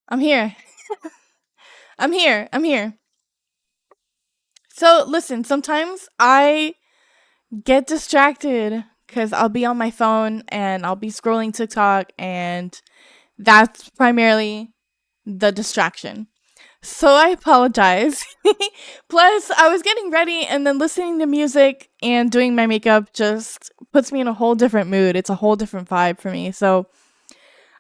I'm here. I'm here. I'm here. So, listen, sometimes I get distracted because I'll be on my phone and I'll be scrolling TikTok, and that's primarily the distraction. So, I apologize. Plus, I was getting ready and then listening to music and doing my makeup just puts me in a whole different mood. It's a whole different vibe for me. So,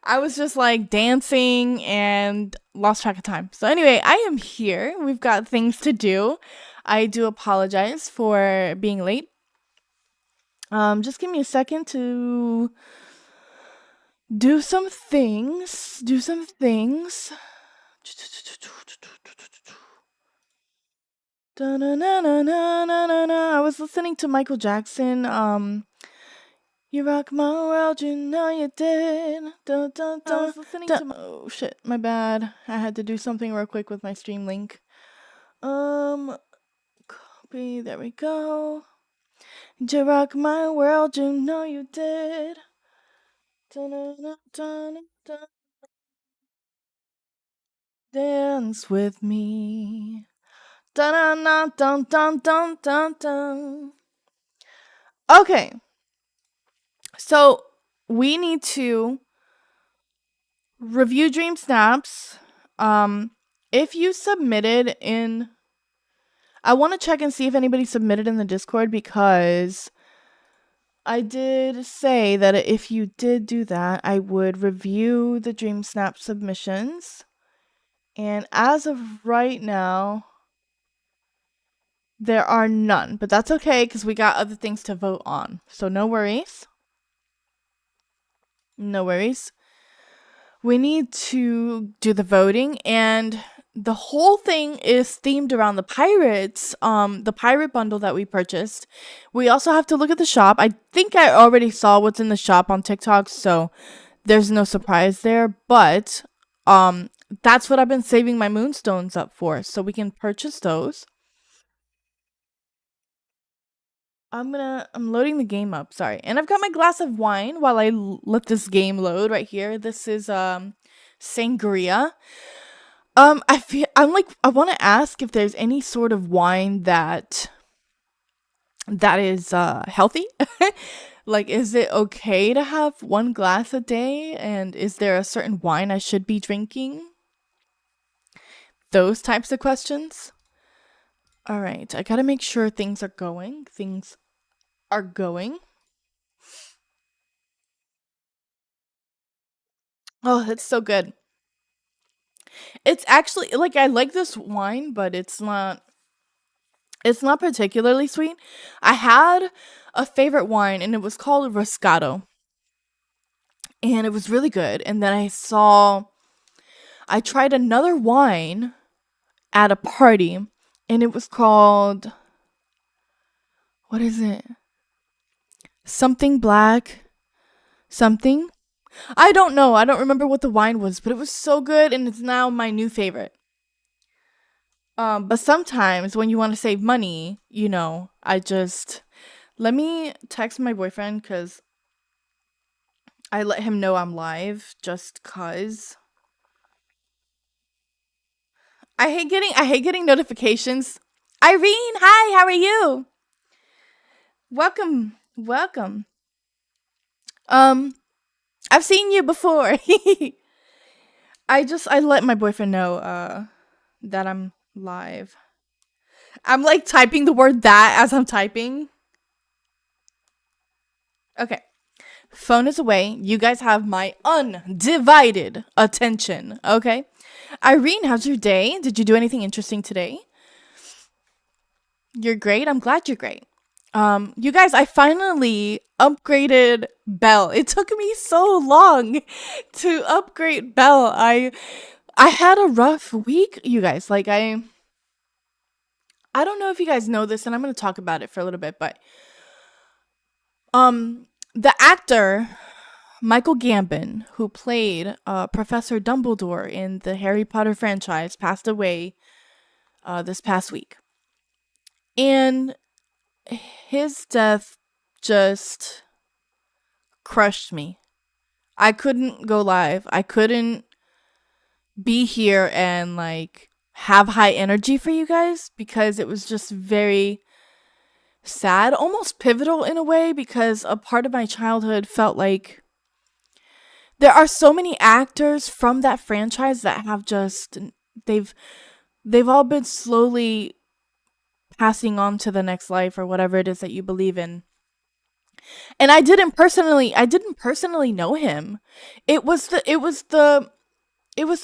I was just like dancing and lost track of time. So, anyway, I am here. We've got things to do. I do apologize for being late. Just give me a second to do some things. Do some things. I was listening to Michael Jackson. You rock my world, you know you did. I was listening to. Oh shit, my bad. I had to do something real quick with my stream link. Copy. There we go. You rock my world, you know you did. Dance with me. Okay, so we need to review dream snaps. If you submitted in, I want to check and see if anybody submitted in the Discord, because I did say that if you did do that, I would review the Dreamsnap submissions. And as of right now, there are none. But that's okay, because we got other things to vote on. So no worries. No worries. We need to do the voting, and the whole thing is themed around the pirates, the pirate bundle that we purchased. We also have to look at the shop. I think I already saw what's in the shop on TikTok, so there's no surprise there, but that's what I've been saving my moonstones up for, so we can purchase those. I'm loading the game up, sorry. And I've got my glass of wine while I let this game load right here. This is sangria. I want to ask if there's any sort of wine that is healthy. Like, is it okay to have one glass a day, and is there a certain wine I should be drinking? Those types of questions. All right, I gotta make sure things are going. Things are going. Oh, it's so good. It's actually like, I like this wine, but it's not particularly sweet. I had a favorite wine and it was called Roscato, and it was really good. And then I tried another wine at a party, and it was called, what is it? Something black, something. I don't know. I don't remember what the wine was, but it was so good, and it's now my new favorite. But sometimes when you want to save money, I just let me text my boyfriend, because I let him know I'm live just cause. I hate getting notifications. Irene, hi, how are you? Welcome. Welcome. Um, I've seen you before. I let my boyfriend know that I'm live. I'm like typing the word "that" as I'm typing. Okay. Phone is away. You guys have my undivided attention. Okay. Irene, how's your day? Did you do anything interesting today? You're great. I'm glad you're great. You guys, I finally upgraded Belle. It took me so long to upgrade Belle. I had a rough week, you guys. Like, I don't know if you guys know this, and I'm going to talk about it for a little bit, but the actor Michael Gambon, who played Professor Dumbledore in the Harry Potter franchise, passed away this past week. And his death just crushed me. I couldn't go live. I couldn't be here and like have high energy for you guys because it was just very sad, almost pivotal in a way because a part of my childhood felt like there are so many actors from that franchise that have just they've they've all been slowly passing on to the next life or whatever it is that you believe in. And I didn't personally know him. It was the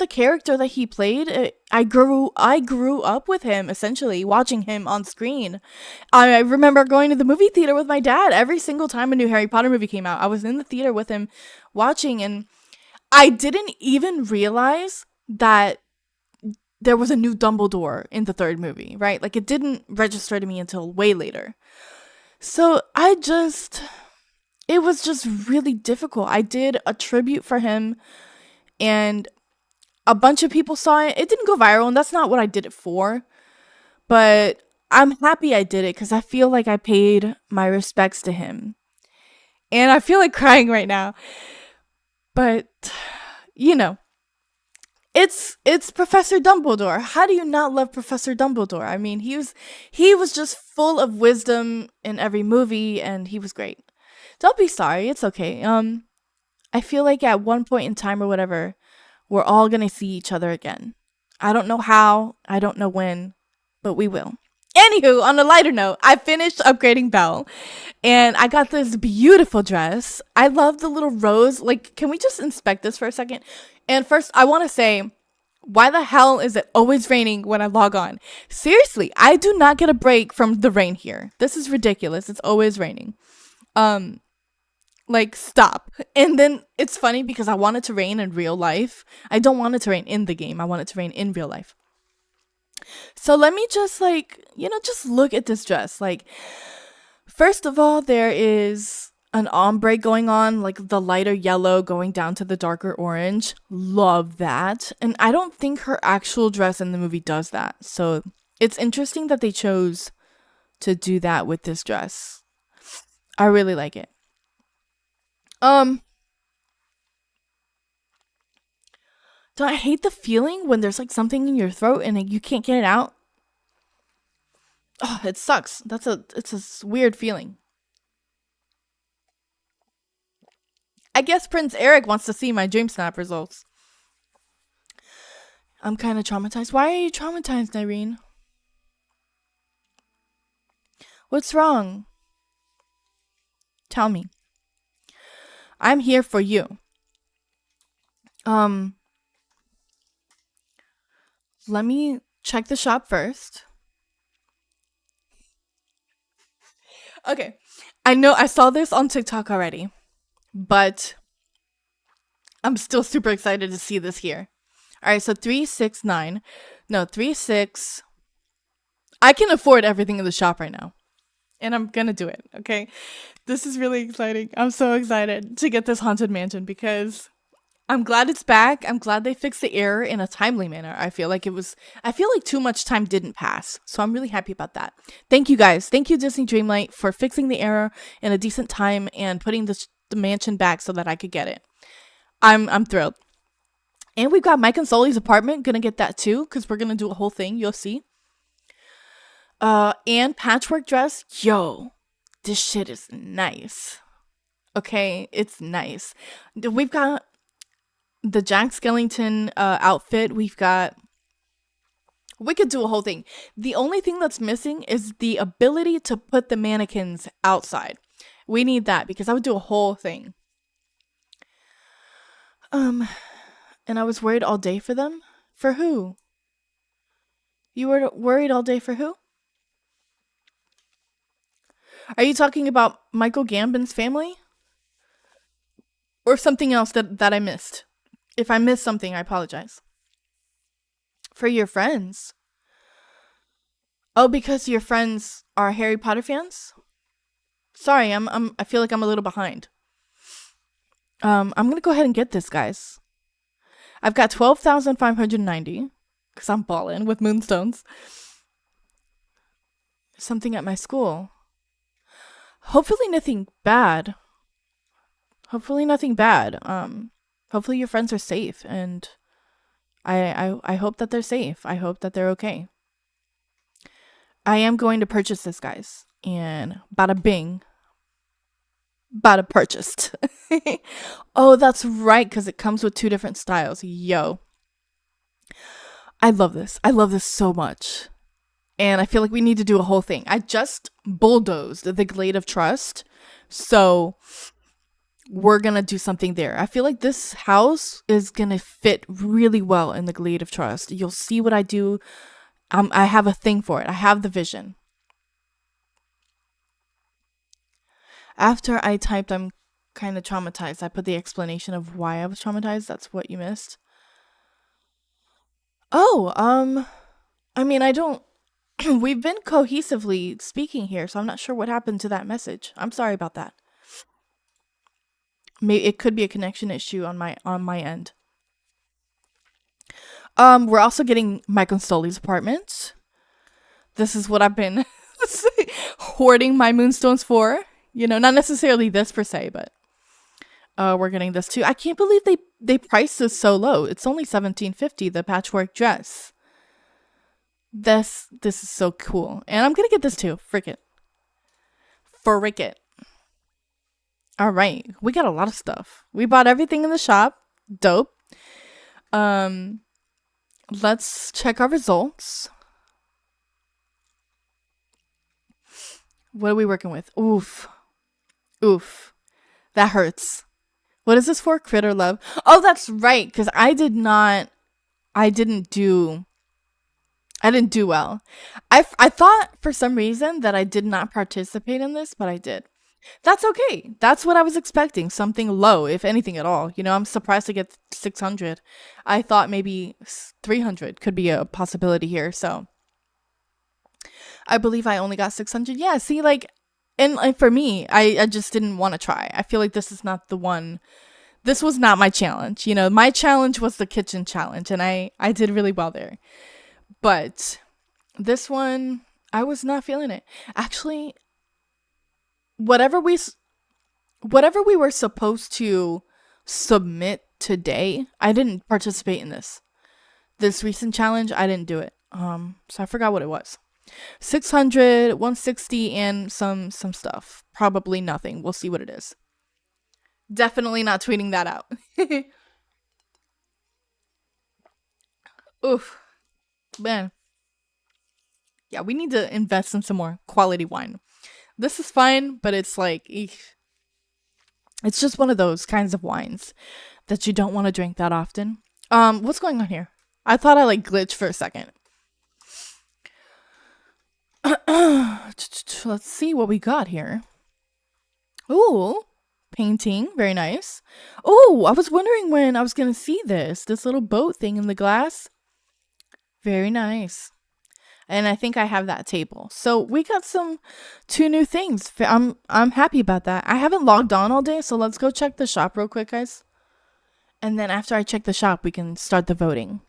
character that he played. I grew up with him essentially, watching him on screen. I remember going to the movie theater with my dad every single time a new Harry Potter movie came out. I was in the theater with him watching, and I didn't even realize that there was a new Dumbledore in the third movie, right? Like it didn't register to me until way later. So it was just really difficult. I did a tribute for him, and a bunch of people saw it. It didn't go viral, and that's not what I did it for. But I'm happy I did it because I feel like I paid my respects to him. And I feel like crying right now. But, you know, it's Professor Dumbledore. How do you not love Professor Dumbledore? I mean, he was just full of wisdom in every movie, and he was great. Don't be sorry. It's okay. I feel like at one point in time or whatever, we're all gonna see each other again. I don't know how, I don't know when, but we will. Anywho, on a lighter note, I finished upgrading Belle and I got this beautiful dress. I love the little rose. Like, can we just inspect this for a second? And first, I want to say, why the hell is it always raining when I log on? Seriously, I do not get a break from the rain here. This is ridiculous. It's always raining. Um, like, stop. And then it's funny because I want it to rain in real life. I don't want it to rain in the game. I want it to rain in real life. So let me just like, just look at this dress. Like, first of all, there is an ombre going on, like the lighter yellow going down to the darker orange. Love that. And I don't think her actual dress in the movie does that. So it's interesting that they chose to do that with this dress. I really like it. Um, do I hate the feeling when there's like something in your throat and like, you can't get it out? Oh, it sucks. It's a weird feeling. I guess Prince Eric wants to see my Dreamsnap results. I'm kind of traumatized. Why are you traumatized, Irene? What's wrong? Tell me. I'm here for you. Um, let me check the shop first. Okay. I know I saw this on TikTok already, but I'm still super excited to see this here. All right, so 369. No, 36. I can afford everything in the shop right now. And I'm going to do it, okay? This is really exciting. I'm so excited to get this haunted mansion because I'm glad it's back. I'm glad they fixed the error in a timely manner. I feel like too much time didn't pass. So I'm really happy about that. Thank you guys. Thank you, Disney Dreamlight, for fixing the error in a decent time and putting the mansion back so that I could get it. I'm thrilled. And we've got Mike and Sully's apartment. Gonna get that too, because we're gonna do a whole thing. You'll see. And patchwork dress. Yo, this shit is nice. Okay, it's nice. We've got the Jack Skellington outfit. We could do a whole thing. The only thing that's missing is the ability to put the mannequins outside. We need that because I would do a whole thing. Um, and I was worried all day for them. For who? You were worried all day for who? Are you talking about Michael Gambon's family? Or something else that I missed? If I missed something, I apologize. For your friends? Oh, because your friends are Harry Potter fans? Sorry, I feel like I'm a little behind. I'm gonna go ahead and get this, guys. I've got 12,590 because I'm balling with moonstones. Something at my school. Hopefully nothing bad. Hopefully nothing bad. Hopefully your friends are safe and I hope that they're safe. I hope that they're okay. I am going to purchase this, guys. And bada bing, bada purchased. Oh, that's right, because it comes with two different styles. Yo. I love this. I love this so much. And I feel like we need to do a whole thing. I just bulldozed the Glade of Trust. So we're going to do something there. I feel like this house is going to fit really well in the Glade of Trust. You'll see what I do. I have a thing for it. I have the vision. After I typed, I'm kind of traumatized. I put the explanation of why I was traumatized. That's what you missed. Oh, I mean, I don't. We've been cohesively speaking here, so I'm not sure what happened to that message. I'm sorry about that. Maybe it could be a connection issue on my end. We're also getting Mike and Stoli's apartment. This is what I've been hoarding my moonstones for. You know, not necessarily this per se, but we're getting this too. I can't believe they priced this so low. It's only $17.50, the patchwork dress. This is so cool. And I'm gonna get this too. Frick it. Frick it. Alright. We got a lot of stuff. We bought everything in the shop. Dope. Um let's check our results. What are we working with? Oof. Oof. That hurts. What is this for? Critter love. Oh, that's right, because I didn't do well. I thought for some reason that I did not participate in this, but I did. That's okay. That's what I was expecting. Something low, if anything at all. You know, I'm surprised to get 600. I thought maybe 300 could be a possibility here. So I believe I only got 600. Yeah, see, like, and for me, I just didn't want to try. I feel like this is not the one. This was not my challenge. You know, my challenge was the kitchen challenge, and I did really well there. But this one, I was not feeling it. Actually, whatever we were supposed to submit today, I didn't participate in this. This recent challenge, I didn't do it. So I forgot what it was. 600, 160, and some stuff. Probably nothing. We'll see what it is. Definitely not tweeting that out. Oof. Man. Yeah, we need to invest in some more quality wine. This is fine, but it's like, eesh. It's just one of those kinds of wines that you don't want to drink that often. What's going on here? I thought I like glitched for a second. Let's see what we got here. Ooh, painting, very nice. Oh, I was wondering when I was gonna see this little boat thing in the glass. Very nice. And I think I have that table. So we got two new things. I'm happy about that. I haven't logged on all day, so let's go check the shop real quick, guys. And then after I check the shop, we can start the voting.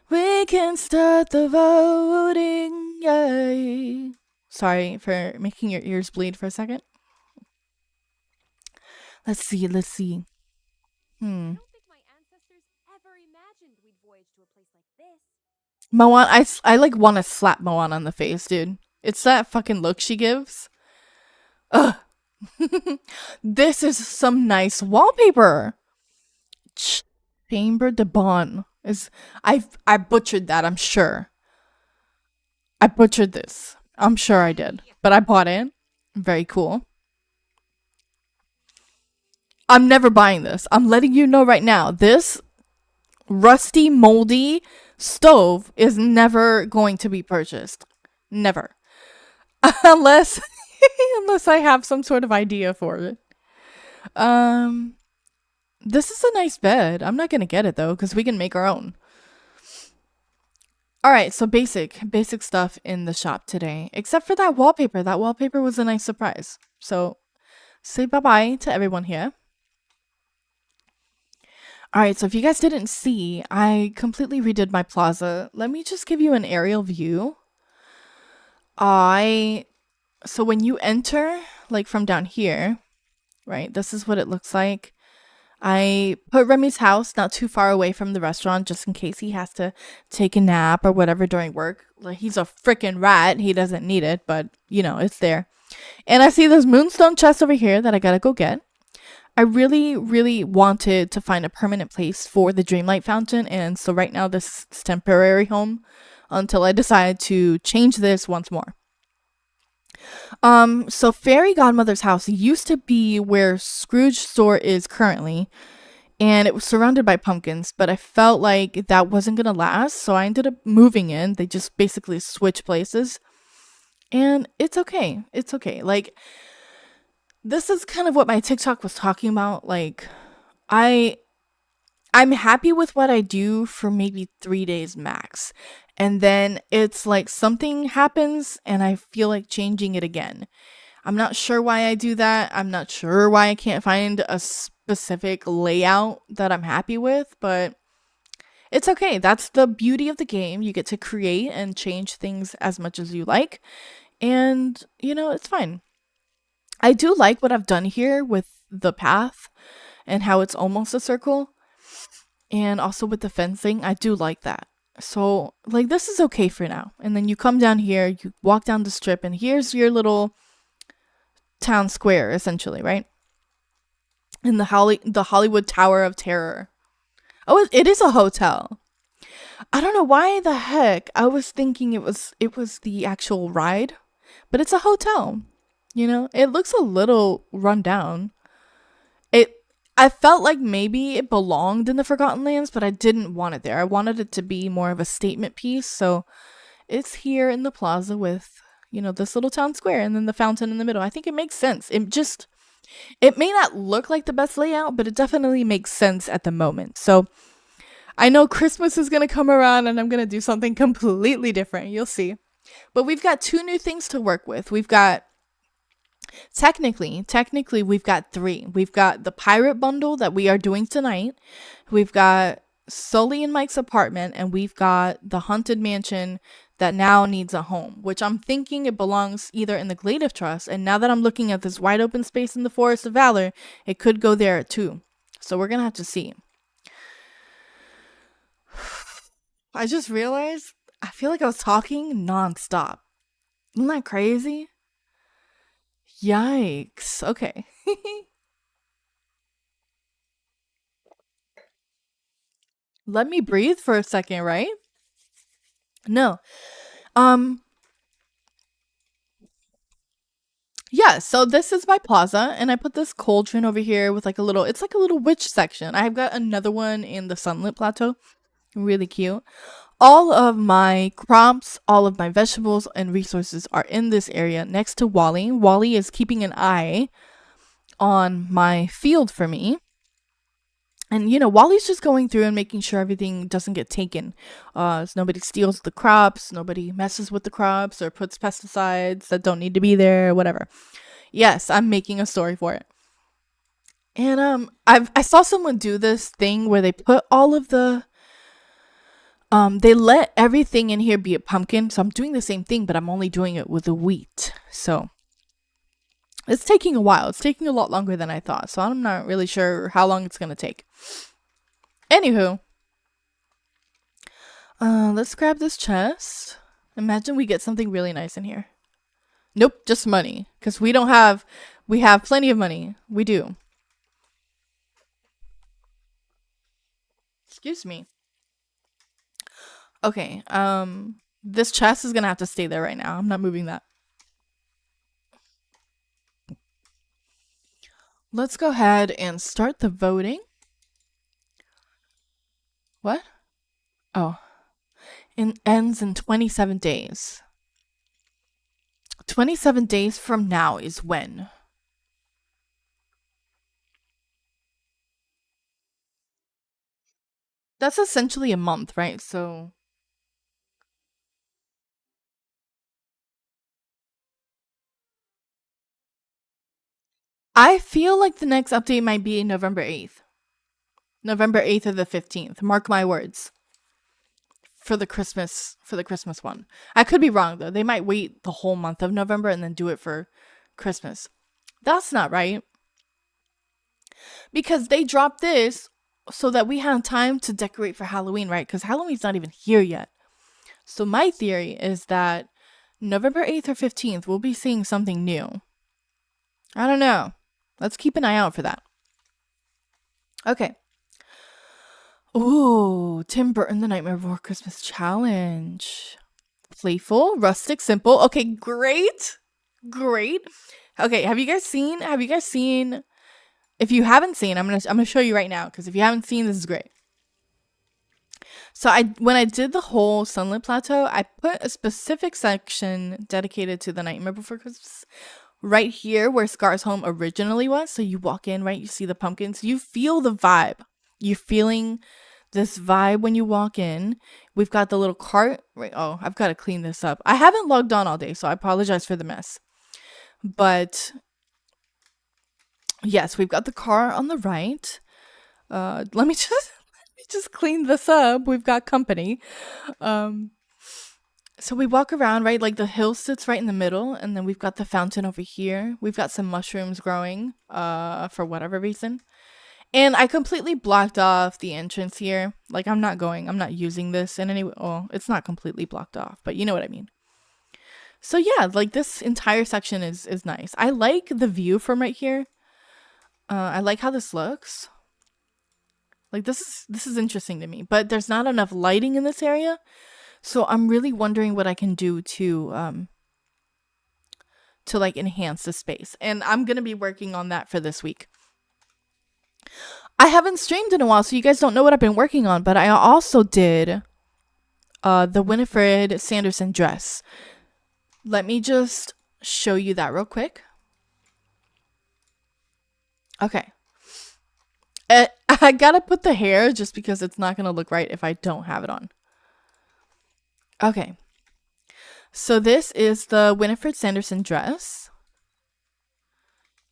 We can start the voting. Yay. Sorry for making your ears bleed for a second. Let's see. I don't think my ancestors ever imagined we'd voyage to a place like this. Moan, I like want to slap Moan on the face, dude. It's that fucking look she gives. Ugh. This is some nice wallpaper. Chamber de Bon is I butchered that, I'm sure. I butchered this. I'm sure I did. But I bought it. Very cool. I'm never buying this. I'm letting you know right now. This rusty, moldy stove is never going to be purchased. Never. Unless I have some sort of idea for it. This is a nice bed. I'm not gonna get it though, because we can make our own. Alright, so basic stuff in the shop today. Except for that wallpaper. That wallpaper was a nice surprise. So say bye-bye to everyone here. Alright, so if you guys didn't see, I completely redid my plaza. Let me just give you an aerial view. So when you enter, like from down here, right, this is what it looks like. I put Remy's house not too far away from the restaurant just in case he has to take a nap or whatever during work. Like, he's a freaking rat. He doesn't need it, but it's there. And I see this moonstone chest over here that I gotta go get. I really, really wanted to find a permanent place for the Dreamlight Fountain, and so right now this is temporary home until I decide to change this once more. So Fairy Godmother's house used to be where Scrooge store is currently, and it was surrounded by pumpkins, but I felt like that wasn't gonna last, so I ended up moving in. They just basically switch places. And it's okay. It's okay. Like, this is kind of what my TikTok was talking about. Like, I I'm happy with what I do for maybe 3 days max. And then it's like something happens and I feel like changing it again. I'm not sure why I do that. I'm not sure why I can't find a specific layout that I'm happy with, but it's okay. That's the beauty of the game. You get to create and change things as much as you like. And, it's fine. I do like what I've done here with the path and how it's almost a circle. And also with the fencing, I do like that. So, like, this is okay for now. And then you come down here, you walk down the strip, and here's your little town square, essentially, right? In the Hollywood Tower of Terror. Oh, it is a hotel. I don't know why the heck I was thinking it was the actual ride, but it's a hotel. It looks a little run down. It I felt like maybe it belonged in the Forgotten Lands, but I didn't want it there. I wanted it to be more of a statement piece, so it's here in the plaza with, this little town square and then the fountain in the middle. I think it makes sense. It may not look like the best layout, but it definitely makes sense at the moment. So I know Christmas is going to come around and I'm going to do something completely different. You'll see. But we've got two new things to work with. We've got technically we've got three. We've got the pirate bundle that we are doing tonight. We've got Sully and Mike's apartment, and we've got the haunted mansion that now needs a home, which I'm thinking it belongs either in the Glade of Trust, and now that I'm looking at this wide open space in the Forest of Valor, it could go there too. So we're gonna have to see. I just realized I feel like I was talking nonstop. Isn't that crazy? Yikes. Okay. Let me breathe for a second, right? No. Um yeah, so this is my plaza and I put this cauldron over here with it's like a little witch section. I've got another one in the sunlit plateau. Really cute. All of my crops, all of my vegetables and resources are in this area next to Wally. Wally is keeping an eye on my field for me. And Wally's just going through and making sure everything doesn't get taken. So nobody steals the crops, nobody messes with the crops or puts pesticides that don't need to be there, whatever. Yes, I'm making a story for it. And I saw someone do this thing where they put all of they let everything in here be a pumpkin. So I'm doing the same thing, but I'm only doing it with the wheat. So it's taking a while. It's taking a lot longer than I thought. So I'm not really sure how long it's gonna take. Anywho, let's grab this chest. Imagine we get something really nice in here. Nope, just money. Because we have plenty of money. We do. Excuse me. Okay, this chest is gonna have to stay there right now. I'm not moving that. Let's go ahead and start the voting. What? Oh, it ends in 27 days. 27 days from now is when? That's essentially a month, right? So I feel like the next update might be November 8th. November 8th or the 15th. Mark my words. For the Christmas one. I could be wrong though. They might wait the whole month of November and then do it for Christmas. That's not right. Because they dropped this so that we have time to decorate for Halloween, right? Because Halloween's not even here yet. So my theory is that November 8th or 15th, we'll be seeing something new. I don't know. Let's keep an eye out for that. Okay. Ooh, Tim Burton, The Nightmare Before Christmas Challenge. Playful, rustic, simple. Okay, great. Great. Okay, have you guys seen if you haven't seen, I'm going to show you right now cuz if you haven't seen, this is great. So when I did the whole Sunlit Plateau, I put a specific section dedicated to The Nightmare Before Christmas right here where Scar's home originally was. So you walk in, right? You see the pumpkins. You feel the vibe. You're feeling this vibe when you walk in. We've got the little cart. Right? Oh, I've got to clean this up. I haven't logged on all day, so I apologize for the mess. But yes, we've got the car on the right. Let me just clean this up. We've got company. So we walk around, right? Like the hill sits right in the middle, and then we've got the fountain over here. We've got some mushrooms growing, for whatever reason. And I completely blocked off the entrance here. Like I'm not using this in any way. Oh, it's not completely blocked off, but you know what I mean. So yeah, like this entire section is nice. I like the view from right here. I like how this looks. Like this is interesting to me, but there's not enough lighting in this area. So I'm really wondering what I can do to like enhance the space. And I'm going to be working on that for this week. I haven't streamed in a while, so you guys don't know what I've been working on, but I also did the Winifred Sanderson dress. Let me just show you that real quick. Okay. I gotta put the hair just because it's not gonna look right if I don't have it on. Okay. So this is the Winifred Sanderson dress.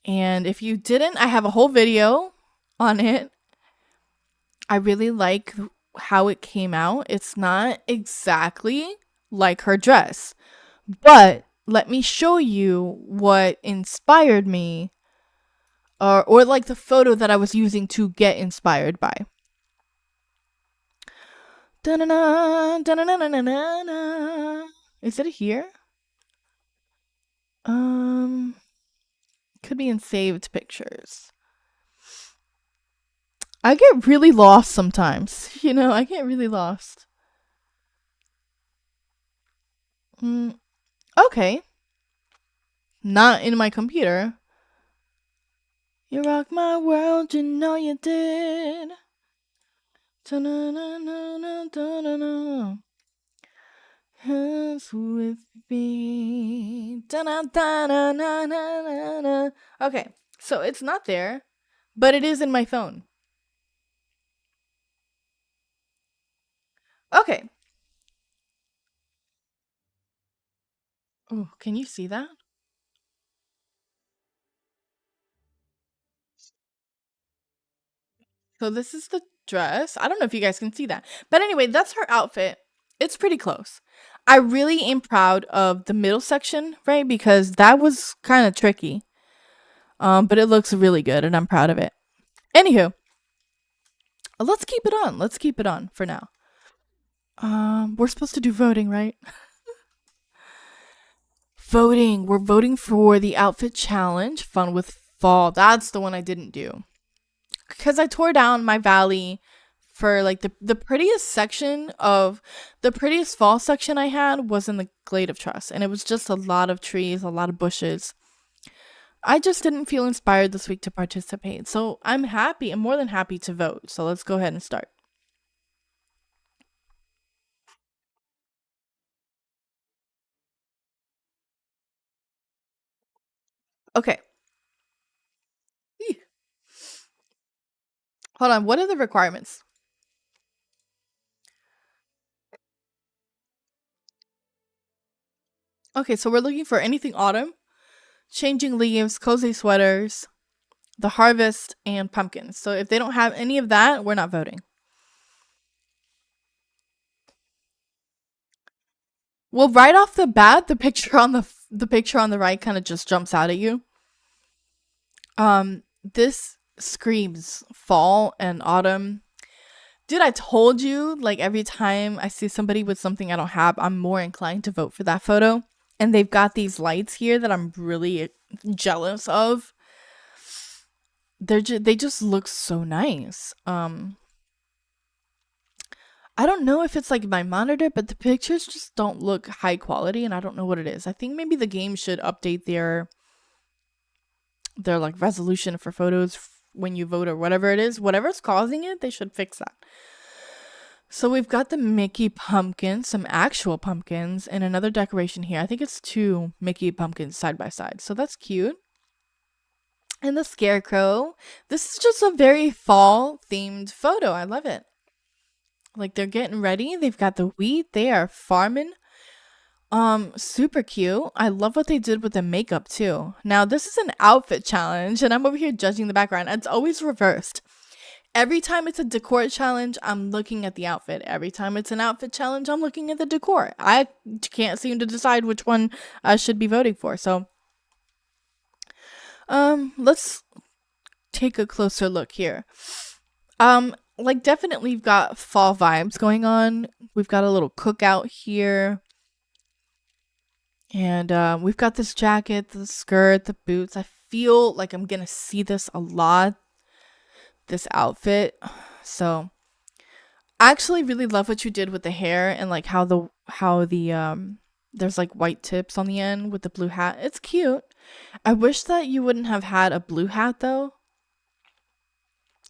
And if you didn't, I have a whole video on it. I really like how it came out. It's not exactly like her dress, but let me show you what inspired me, or like the photo that I was using to get inspired by. Da-na-na, da-na-na-na-na-na. Is it here? Could be in saved pictures. I get really lost sometimes. You know, I get really lost. Okay. Not in my computer. You rock my world, you know you did. Da-na-na-na-na-na-na. Hands with me. Da-na-da-na-na-na-na. Okay, so it's not there, but it is in my phone. Okay. Oh, can you see that? So this is the dress. I don't know if you guys can see that. But anyway, that's her outfit. It's pretty close. I really am proud of the middle section, right? Because that was kind of tricky. But it looks really good and I'm proud of it. Anywho, let's keep it on. Let's keep it on for now. We're supposed to do voting, right? Voting. We're voting for the outfit challenge, fun with fall. That's the one I didn't do. Because I tore down my valley for like the prettiest section of the prettiest fall section I had was in the Glade of Trust, and it was just a lot of trees, a lot of bushes. I just didn't feel inspired this week to participate, so I'm more than happy to vote. So let's go ahead and start. Okay. Eeh. Hold on, what are the requirements? Okay, so we're looking for anything autumn, changing leaves, cozy sweaters, the harvest, and pumpkins. So if they don't have any of that, we're not voting. Well, right off the bat, the picture on the picture on the right kind of just jumps out at you. This screams fall and autumn. Dude, I told you, like every time I see somebody with something I don't have, I'm more inclined to vote for that photo. And they've got these lights here that I'm really jealous of. They just look so nice. I don't know if it's like my monitor, but the pictures just don't look high quality, and I don't know what it is. I think maybe the game should update their like resolution for photos when you vote or whatever it is. Whatever's causing it, they should fix that. So we've got the Mickey pumpkins, some actual pumpkins, and another decoration here. I think it's two Mickey pumpkins side by side. So that's cute. And the scarecrow. This is just a very fall themed photo. I love it. Like they're getting ready. They've got the wheat. They are farming. Super cute. I love what they did with the makeup too. Now this is an outfit challenge, and I'm over here judging the background. It's always reversed. Every time it's a decor challenge, I'm looking at the outfit. Every time it's an outfit challenge, I'm looking at the decor. I can't seem to decide which one I should be voting for. So, let's take a closer look here. Like definitely we've got fall vibes going on. We've got a little cookout here. And we've got this jacket, the skirt, the boots. I feel like I'm gonna see this a lot, this outfit. So I actually really love what you did with the hair and like how the there's like white tips on the end with the blue hat. It's cute. I wish that you wouldn't have had a blue hat though.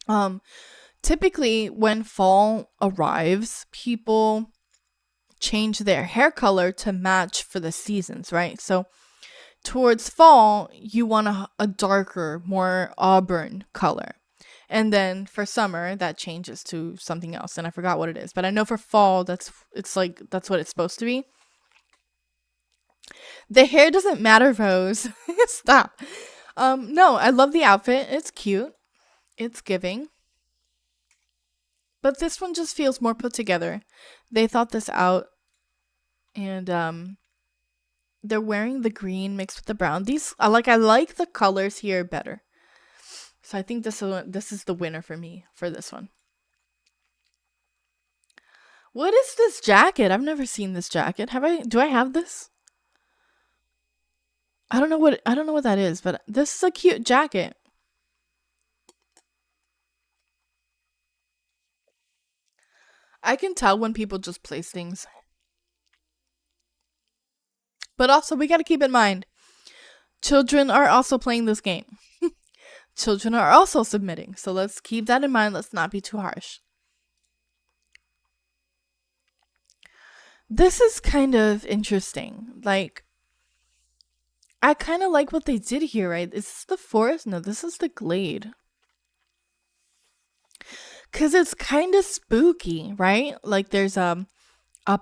Um Typically when fall arrives, people change their hair color to match for the seasons, right? So towards fall, you want a darker, more auburn color. And then for summer, that changes to something else. And I forgot what it is. But I know for fall, that's what it's supposed to be. The hair doesn't matter, Rose. Stop. No, I love the outfit. It's cute. It's giving. But this one just feels more put together. They thought this out, and they're wearing the green mixed with the brown. I like the colors here better. So I think this is the winner for me for this one. What is this jacket? I've never seen this jacket. Do I have this? I don't know what that is, but this is a cute jacket. I can tell when people just place things. But also we got to keep in mind children are also playing this game. Children are also submitting. So let's keep that in mind. Let's not be too harsh. This is kind of interesting. Like, I kind of like what they did here, right? Is this the forest? No, this is the glade. Because it's kind of spooky, right? Like, there's a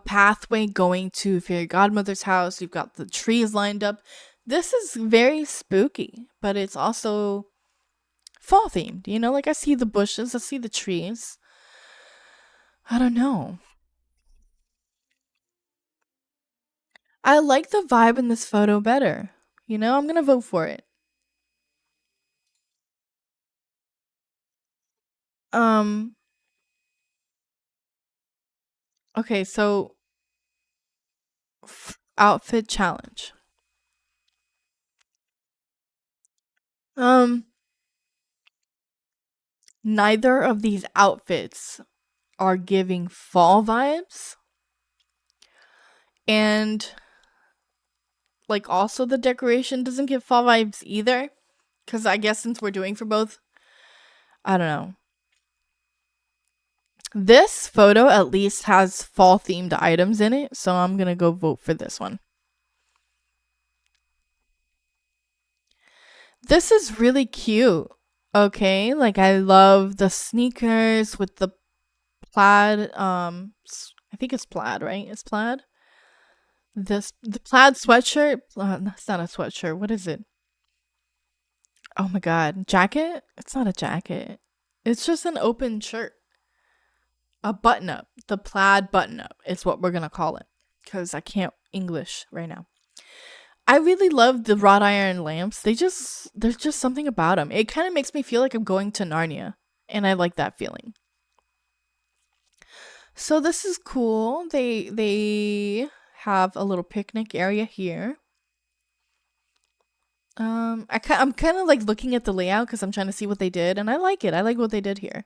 pathway going to fairy godmother's house. You've got the trees lined up. This is very spooky, but it's also fall themed. You know, like I see the bushes, I see the trees. I don't know. I like the vibe in this photo better. You know, I'm gonna vote for it. Um, okay, so outfit challenge. Um, Neither of these outfits are giving fall vibes, and like also the decoration doesn't give fall vibes either. Because I guess since we're doing for both, I don't know. This photo at least has fall themed items in it, so I'm gonna go vote for this one. This is really cute. Okay, like I love the sneakers with the plaid. I think it's plaid, right? It's plaid. The plaid sweatshirt. That's not a sweatshirt. What is it? Oh my god, jacket? It's not a jacket. It's just an open shirt. A button up. The plaid button up is what we're gonna call it. Because I can't English right now. I really love the wrought iron lamps. There's just something about them. It kind of makes me feel like I'm going to Narnia, and I like that feeling. So this is cool. They have a little picnic area here. I'm kind of like looking at the layout because I'm trying to see what they did, and I like it. I like what they did here.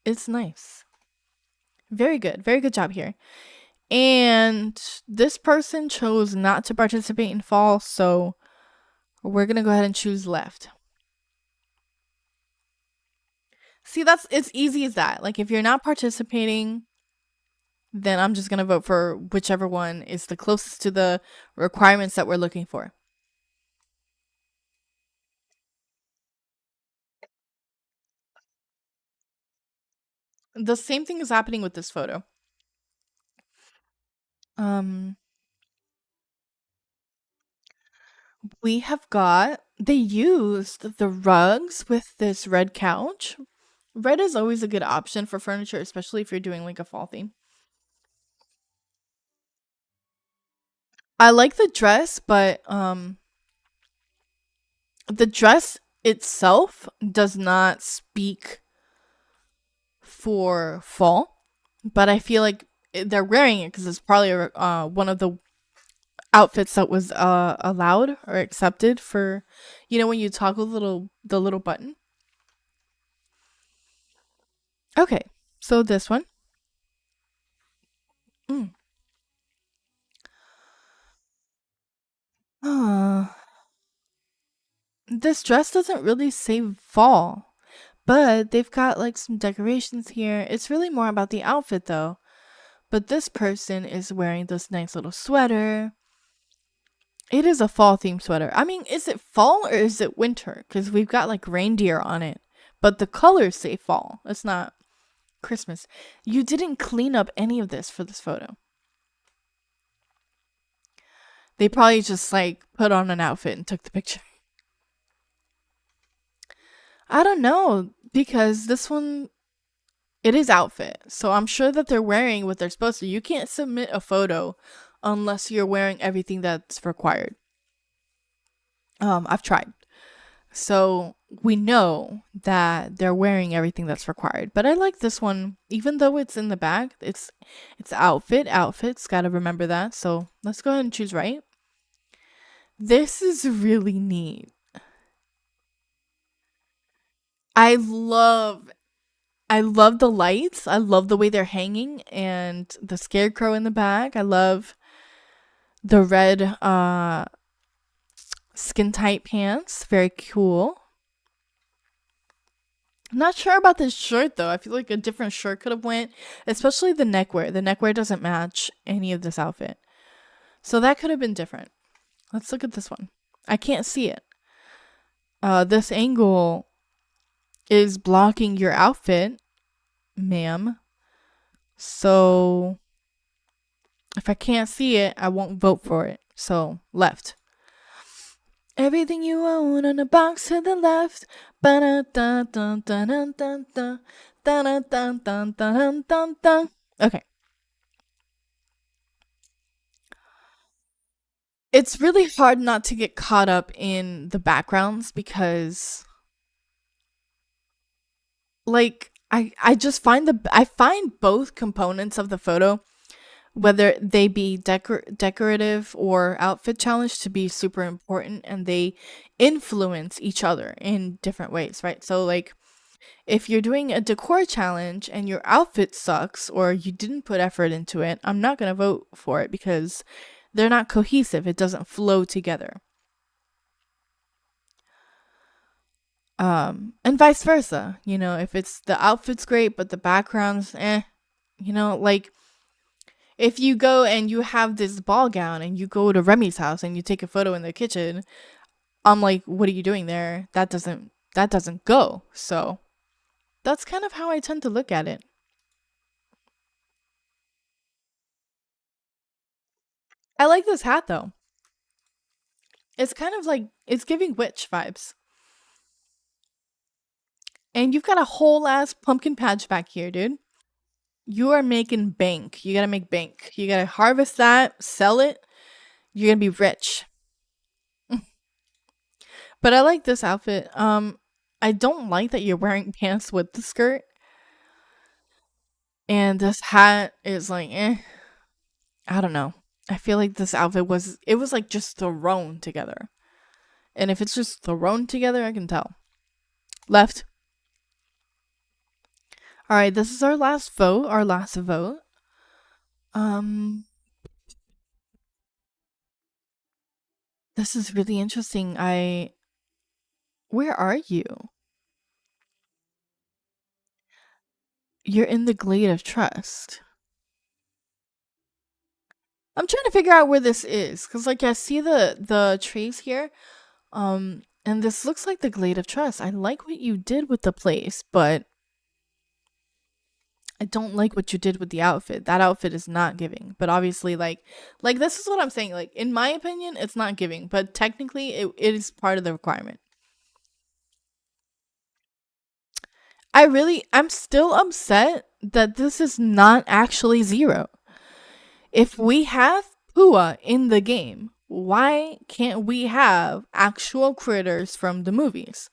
It's nice. Very good job here. And this person chose not to participate in fall, so we're gonna go ahead and choose left. See, it's easy as that. Like if you're not participating, then I'm just gonna vote for whichever one is the closest to the requirements that we're looking for. The same thing is happening with this photo. Um, we have got they used the rugs with this red couch. Red is always a good option for furniture, especially if you're doing like a fall theme. I like the dress, but the dress itself does not speak for fall, but I feel like they're wearing it because it's probably one of the outfits that was allowed or accepted for, when you toggle the little button. Okay, so this one. Mm. Uh, this dress doesn't really say fall, but they've got like some decorations here. It's really more about the outfit though. But this person is wearing this nice little sweater. It is a fall themed sweater. I mean, is it fall or is it winter? Because we've got like reindeer on it, but the colors say fall. It's not Christmas. You didn't clean up any of this for this photo. They probably just like put on an outfit and took the picture. I don't know because this one it is outfit. So I'm sure that they're wearing what they're supposed to. You can't submit a photo unless you're wearing everything that's required. I've tried. So we know that they're wearing everything that's required. But I like this one, even though it's in the back. It's outfit. Outfits. Gotta remember that. So let's go ahead and choose right. This is really neat. I love I love the lights. I love the way they're hanging and the scarecrow in the back. I love the red skin tight pants. Very cool. I'm not sure about this shirt though. I feel like a different shirt could have went, especially the neckwear. The neckwear doesn't match any of this outfit. So that could have been different. Let's look at this one. I can't see it. This angle is blocking your outfit, ma'am. So if I can't see it, I won't vote for it. So left. Everything you own on a box to the left. Okay. It's really hard not to get caught up in the backgrounds because like I just find I find both components of the photo, whether they be decorative or outfit challenge, to be super important, and they influence each other in different ways, right? So like if you're doing a decor challenge and your outfit sucks or you didn't put effort into it, I'm not going to vote for it because they're not cohesive. It doesn't flow together. And vice versa. If it's the outfit's great but the background's like if you go and you have this ball gown and you go to Remy's house and you take a photo in the kitchen, I'm like, what are you doing there? That doesn't go. So that's kind of how I tend to look at it. I like this hat though. It's kind of like it's giving witch vibes. And you've got a whole ass pumpkin patch back here, dude. You are making bank. You gotta make bank. You gotta harvest that, sell it. You're gonna be rich. But I like this outfit. I don't like that you're wearing pants with the skirt. And this hat is like, I don't know. I feel like this outfit was like just thrown together. And if it's just thrown together, I can tell. Left. All right, this is our last vote. Our last vote. Um, this is really interesting. Where are you? You're in the glade of trust. I'm trying to figure out where this is, cause like I see the trees here, and this looks like the glade of trust. I like what you did with the place, but I don't like what you did with the outfit. That outfit is not giving. But obviously, like this is what I'm saying. Like in my opinion, it's not giving, but technically, it is part of the requirement. I'm still upset that this is not actually zero. If we have Pua in the game, why can't we have actual critters from the movies?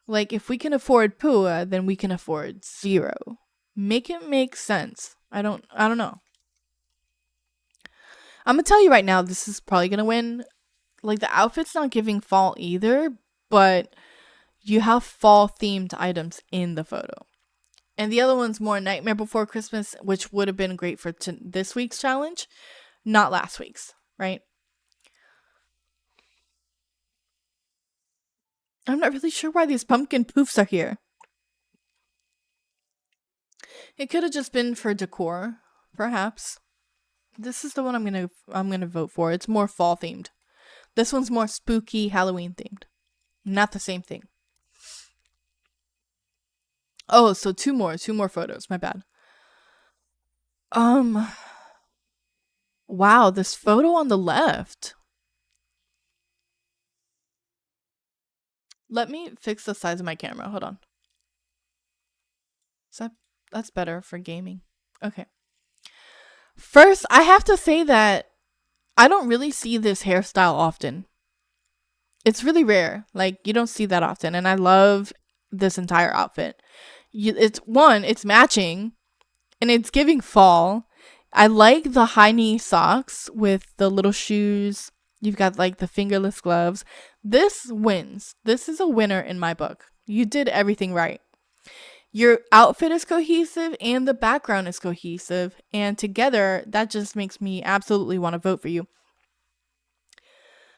Like, if we can afford Pua, then we can afford zero. Make it make sense. I don't know. I'm gonna tell you right now, this is probably gonna win. Like, the outfit's not giving fall either, but you have fall themed items in the photo. And the other one's more Nightmare Before Christmas, which would have been great for this week's challenge, not last week's, right? I'm not really sure why these pumpkin poofs are here. It could have just been for decor, perhaps. This is the one I'm gonna vote for. It's more fall themed. This one's more spooky Halloween themed. Not the same thing. Oh, so two more photos. My bad. Um, wow, this photo on the left. Let me fix the size of my camera. Hold on. Is that's better for gaming. Okay. First, I have to say that I don't really see this hairstyle often. It's really rare. Like you don't see that often, and I love this entire outfit. It's matching, and it's giving fall. I like the high knee socks with the little shoes. You've got like the fingerless gloves. This wins. This is a winner in my book. You did everything right. Your outfit is cohesive and the background is cohesive, and together that just makes me absolutely want to vote for you.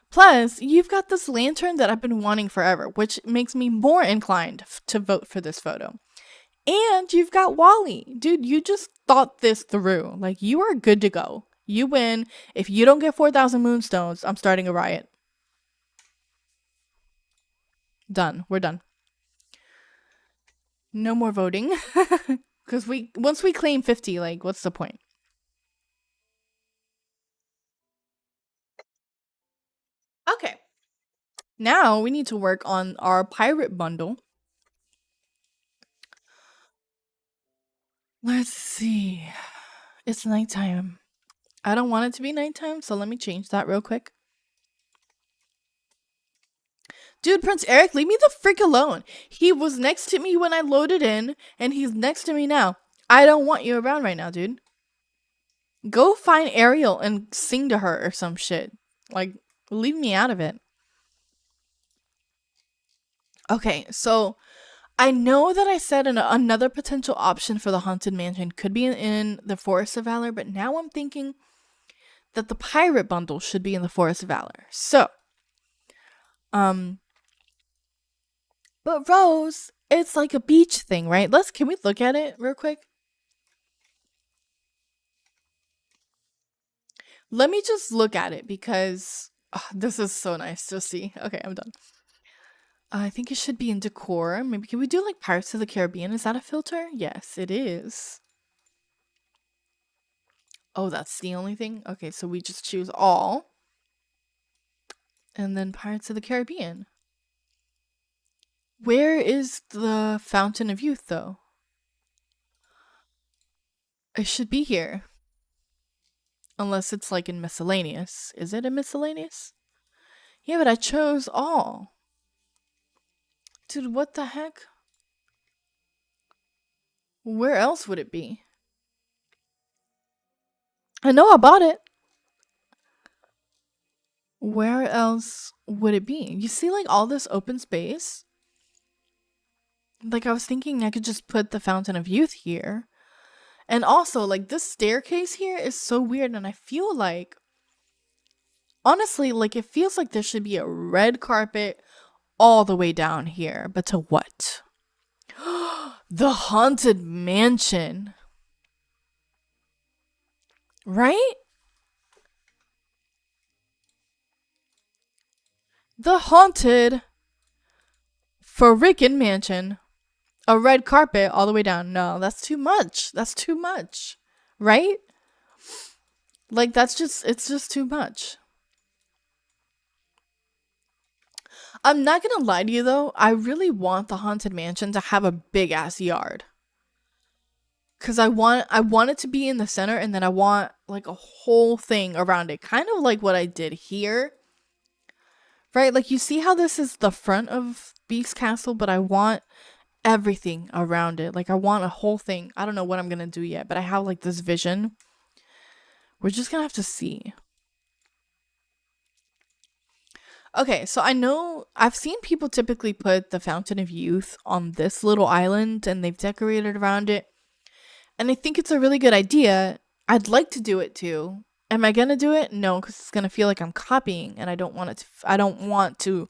Plus, you've got this lantern that I've been wanting forever, which makes me more inclined to vote for this photo. And you've got Wally. Dude, you just thought this through. Like, you are good to go. You win. If you don't get 4,000 moonstones, I'm starting a riot. Done. We're done. No more voting. Because once we claim 50, like, what's the point? Okay. Now we need to work on our pirate bundle. Let's see. It's nighttime. I don't want it to be nighttime, so let me change that real quick. Dude, Prince Eric, leave me the frick alone. He was next to me when I loaded in, and he's next to me now. I don't want you around right now, dude. Go find Ariel and sing to her or some shit. Like, leave me out of it. Okay, so I know that I said another potential option for the Haunted Mansion could be in the Forest of Valor, but now I'm thinking that the pirate bundle should be in the Forest of Valor. So, um, but Rose, it's like a beach thing, right? Can we look at it real quick? Let me just look at it because this is so nice to see. Okay, I'm done. I think it should be in decor. Maybe can we do like Pirates of the Caribbean? Is that a filter? Yes, it is. Oh, that's the only thing? Okay, so we just choose all. And then Pirates of the Caribbean. Where is the Fountain of Youth, though? It should be here. Unless it's like in miscellaneous. Is it in miscellaneous? Yeah, but I chose all. Dude, what the heck? Where else would it be? I know I bought it. Where else would it be? You see, like, all this open space? Like, I was thinking I could just put the Fountain of Youth here. And also, like, this staircase here is so weird, and I feel like, honestly, like, it feels like there should be a red carpet all the way down here. But to what? The Haunted Mansion. Right? The Haunted Freaking Mansion. A red carpet all the way down. No, that's too much. That's too much. Right? Like, it's just too much. I'm not gonna lie to you though, I really want the Haunted Mansion to have a big ass yard. Cause I want it to be in the center, and then I want like a whole thing around it. Kind of like what I did here. Right? Like, you see how this is the front of Beast Castle, but I want everything around it. Like, I want a whole thing. I don't know what I'm gonna do yet, but I have like this vision. We're just gonna have to see. Okay, so I know I've seen people typically put the Fountain of Youth on this little island and they've decorated around it. And I think it's a really good idea. I'd like to do it too. Am I gonna do it? No, because it's gonna feel like I'm copying, and I don't want it to. I don't want to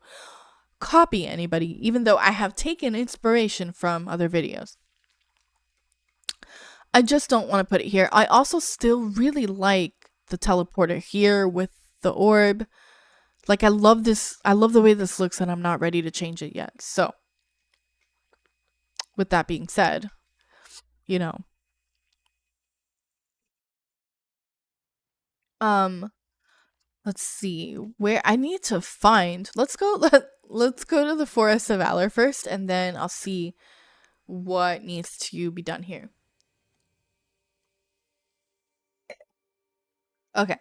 copy anybody, even though I have taken inspiration from other videos. I just don't want to put it here. I also still really like the teleporter here with the orb. Like, I love this. I love the way this looks, and I'm not ready to change it yet. So, with that being said, you know, um, let's see where I need to find. Let's go. Let's go to the Forest of Valor first, and then I'll see what needs to be done here. Okay.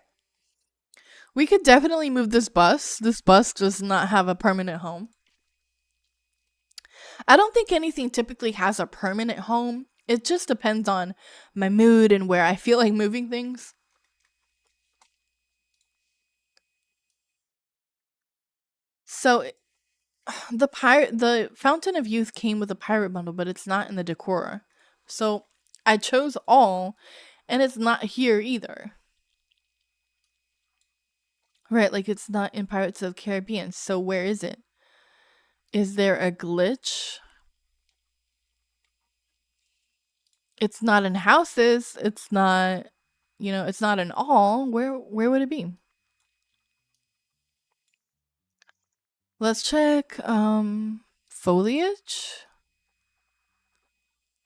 We could definitely move this bus. This bus does not have a permanent home. I don't think anything typically has a permanent home. It just depends on my mood and where I feel like moving things. So the Fountain of Youth came with a pirate bundle, but it's not in the decor. So I chose all, and it's not here either. Right, like, it's not in Pirates of the Caribbean. So where is it? Is there a glitch? It's not in houses. It's not, it's not in all. Where would it be? Let's check. Foliage?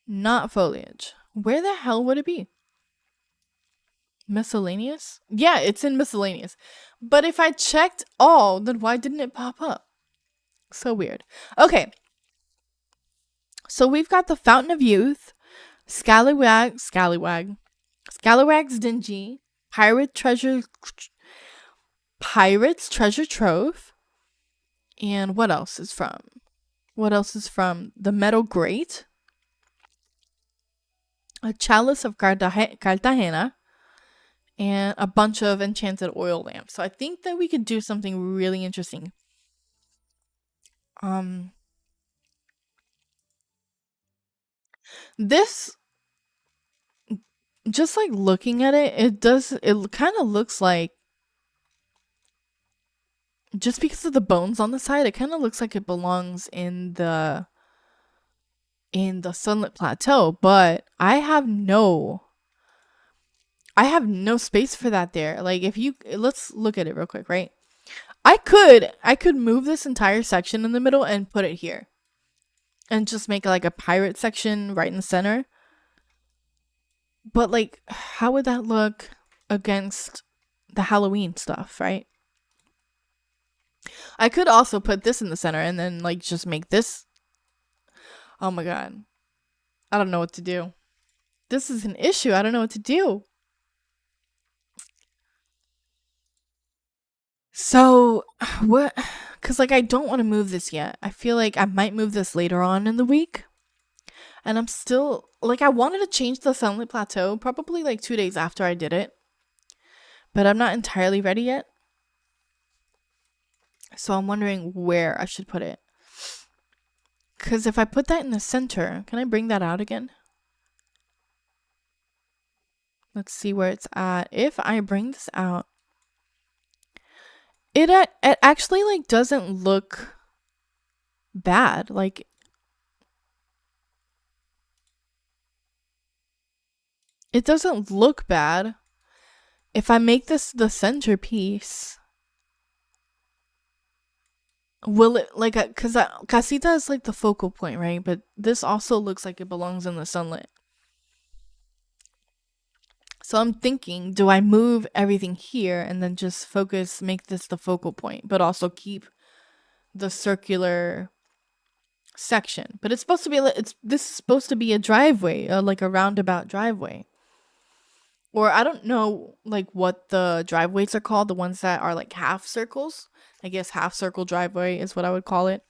Not foliage. Where the hell would it be? Miscellaneous? Yeah, it's in miscellaneous. But if I checked all, then why didn't it pop up? So weird. Okay. So we've got the Fountain of Youth, Scallywag's Dingy, Pirate's Treasure Trove, and what else is from? What else is from the Metal Grate? A Chalice of Cartagena, and a bunch of enchanted oil lamps. So I think that we could do something really interesting. Um, this, just like looking at it, it kind of looks like, just because of the bones on the side, it kind of looks like it belongs in the Sunlit Plateau, but I have no space for that there. Like, let's look at it real quick, right? I could move this entire section in the middle and put it here. And just make like a pirate section right in the center. But like, how would that look against the Halloween stuff, right? I could also put this in the center and then like just make this. Oh my god. I don't know what to do. This is an issue. I don't know what to do. So, what? Because, like, I don't want to move this yet. I feel like I might move this later on in the week. And I'm still, like, I wanted to change the sunlit plateau probably like 2 days after I did it. But I'm not entirely ready yet. So I'm wondering where I should put it. Because if I put that in the center, can I bring that out again? Let's see where it's at. If I bring this out, it actually like doesn't look bad. Like it doesn't look bad. If I make this the centerpiece, will it like because casita is like the focal point, right? But this also looks like it belongs in the sunlit. So I'm thinking, do I move everything here and then just focus, make this the focal point, but also keep the circular section? But it's supposed to be this is supposed to be a driveway, like a roundabout driveway. Or I don't know like what the driveways are called, the ones that are like half circles. I guess half circle driveway is what I would call it.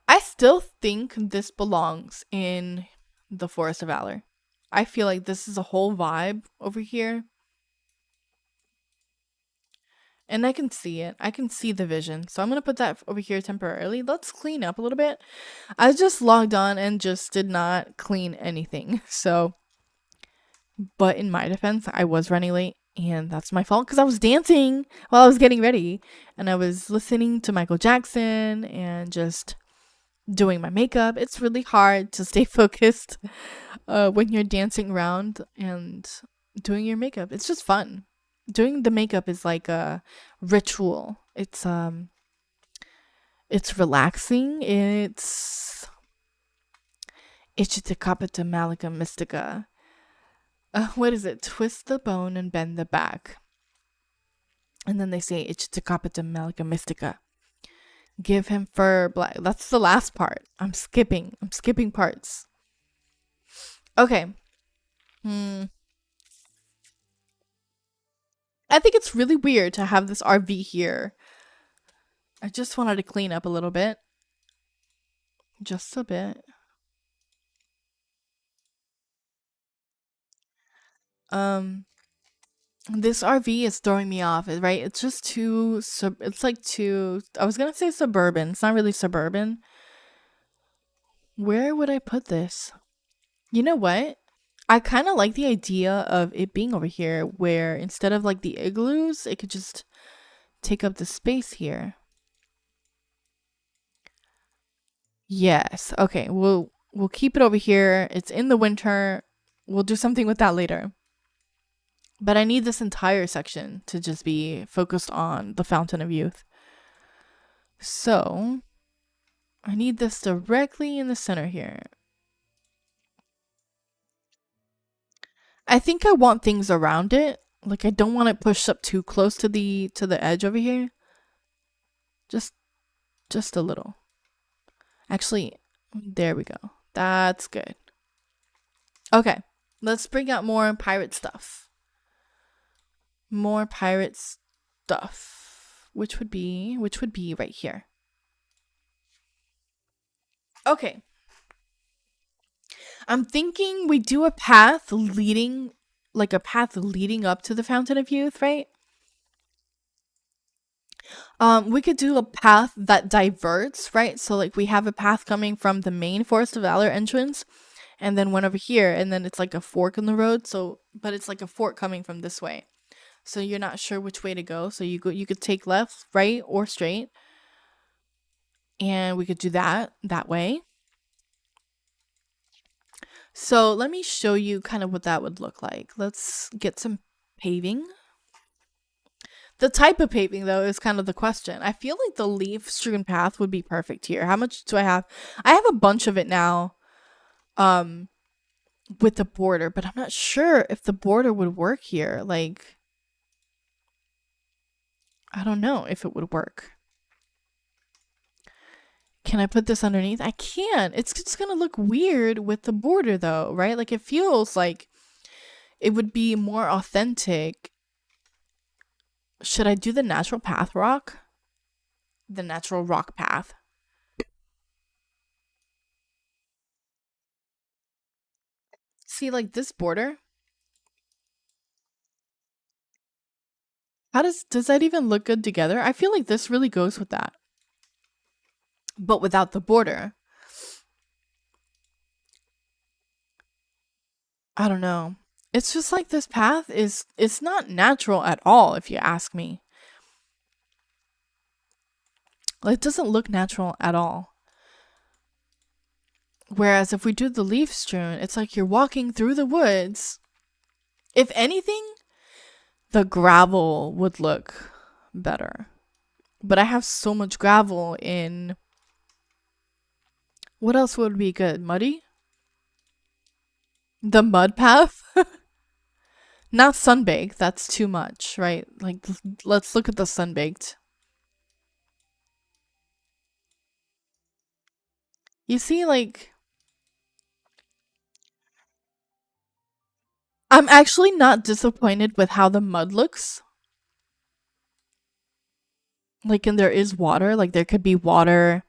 I still think this belongs in the Forest of Valor. I feel like this is a whole vibe over here. And I can see it. I can see the vision. So I'm going to put that over here temporarily. Let's clean up a little bit. I just logged on and just did not clean anything. So, but in my defense, I was running late. And that's my fault because I was dancing while I was getting ready. And I was listening to Michael Jackson and just doing my makeup. It's really hard to stay focused when you're dancing around and doing your makeup. It's just fun. Doing the makeup is like a ritual. It's relaxing. It's Ichitakapita Malika Mystica. What is it? Twist the bone and bend the back. And then they say Ichitakapita Malika Mystica. Give him fur black. That's the last part. I'm skipping parts. Okay. I think it's really weird to have this RV here. I just wanted to clean up a little bit. Just a bit. Um, this RV is throwing me off, right? It's just too it's like too, I was gonna say suburban. It's not really suburban. Where would I put this? You know what? I kind of like the idea of it being over here where instead of like the igloos, it could just take up the space here. Yes. Okay. We'll keep it over here. It's in the winter. We'll do something with that later. But I need this entire section to just be focused on the Fountain of Youth. So I need this directly in the center here. I think I want things around it. Like I don't want it pushed up too close to the edge over here. Just a little. Actually, there we go. That's good. Okay. Let's bring out more pirate stuff. More pirate stuff. Which would be right here. Okay. I'm thinking we do a path leading up to the Fountain of Youth, right? We could do a path that diverts, right? So like we have a path coming from the main Forest of Valor entrance and then one over here and then it's like a fork in the road. So but it's like a fork coming from this way. So you're not sure which way to go. So you could take left, right, or straight. And we could do that way. So let me show you kind of what that would look like. Let's get some paving. The type of paving, though, is kind of the question. I feel like the leaf strewn path would be perfect here. How much do I have? I have a bunch of it now with the border, but I'm not sure if the border would work here. Like, I don't know if it would work. Can I put this underneath? I can. It's just going to look weird with the border, though, right? Like, it feels like it would be more authentic Should I do the natural path rock? The natural rock path. See, like this border. How does that even look good together? I feel like this really goes with that. But without the border. I don't know. It's just like this path it's not natural at all if you ask me. It doesn't look natural at all. Whereas if we do the leaf strewn, it's like you're walking through the woods. If anything, the gravel would look better. But I have so much gravel in... What else would be good? Muddy? The mud path? Not sunbaked. That's too much, right? Like, let's look at the sunbaked. You see, like... I'm actually not disappointed with how the mud looks. Like, and there is water. Like, there could be water.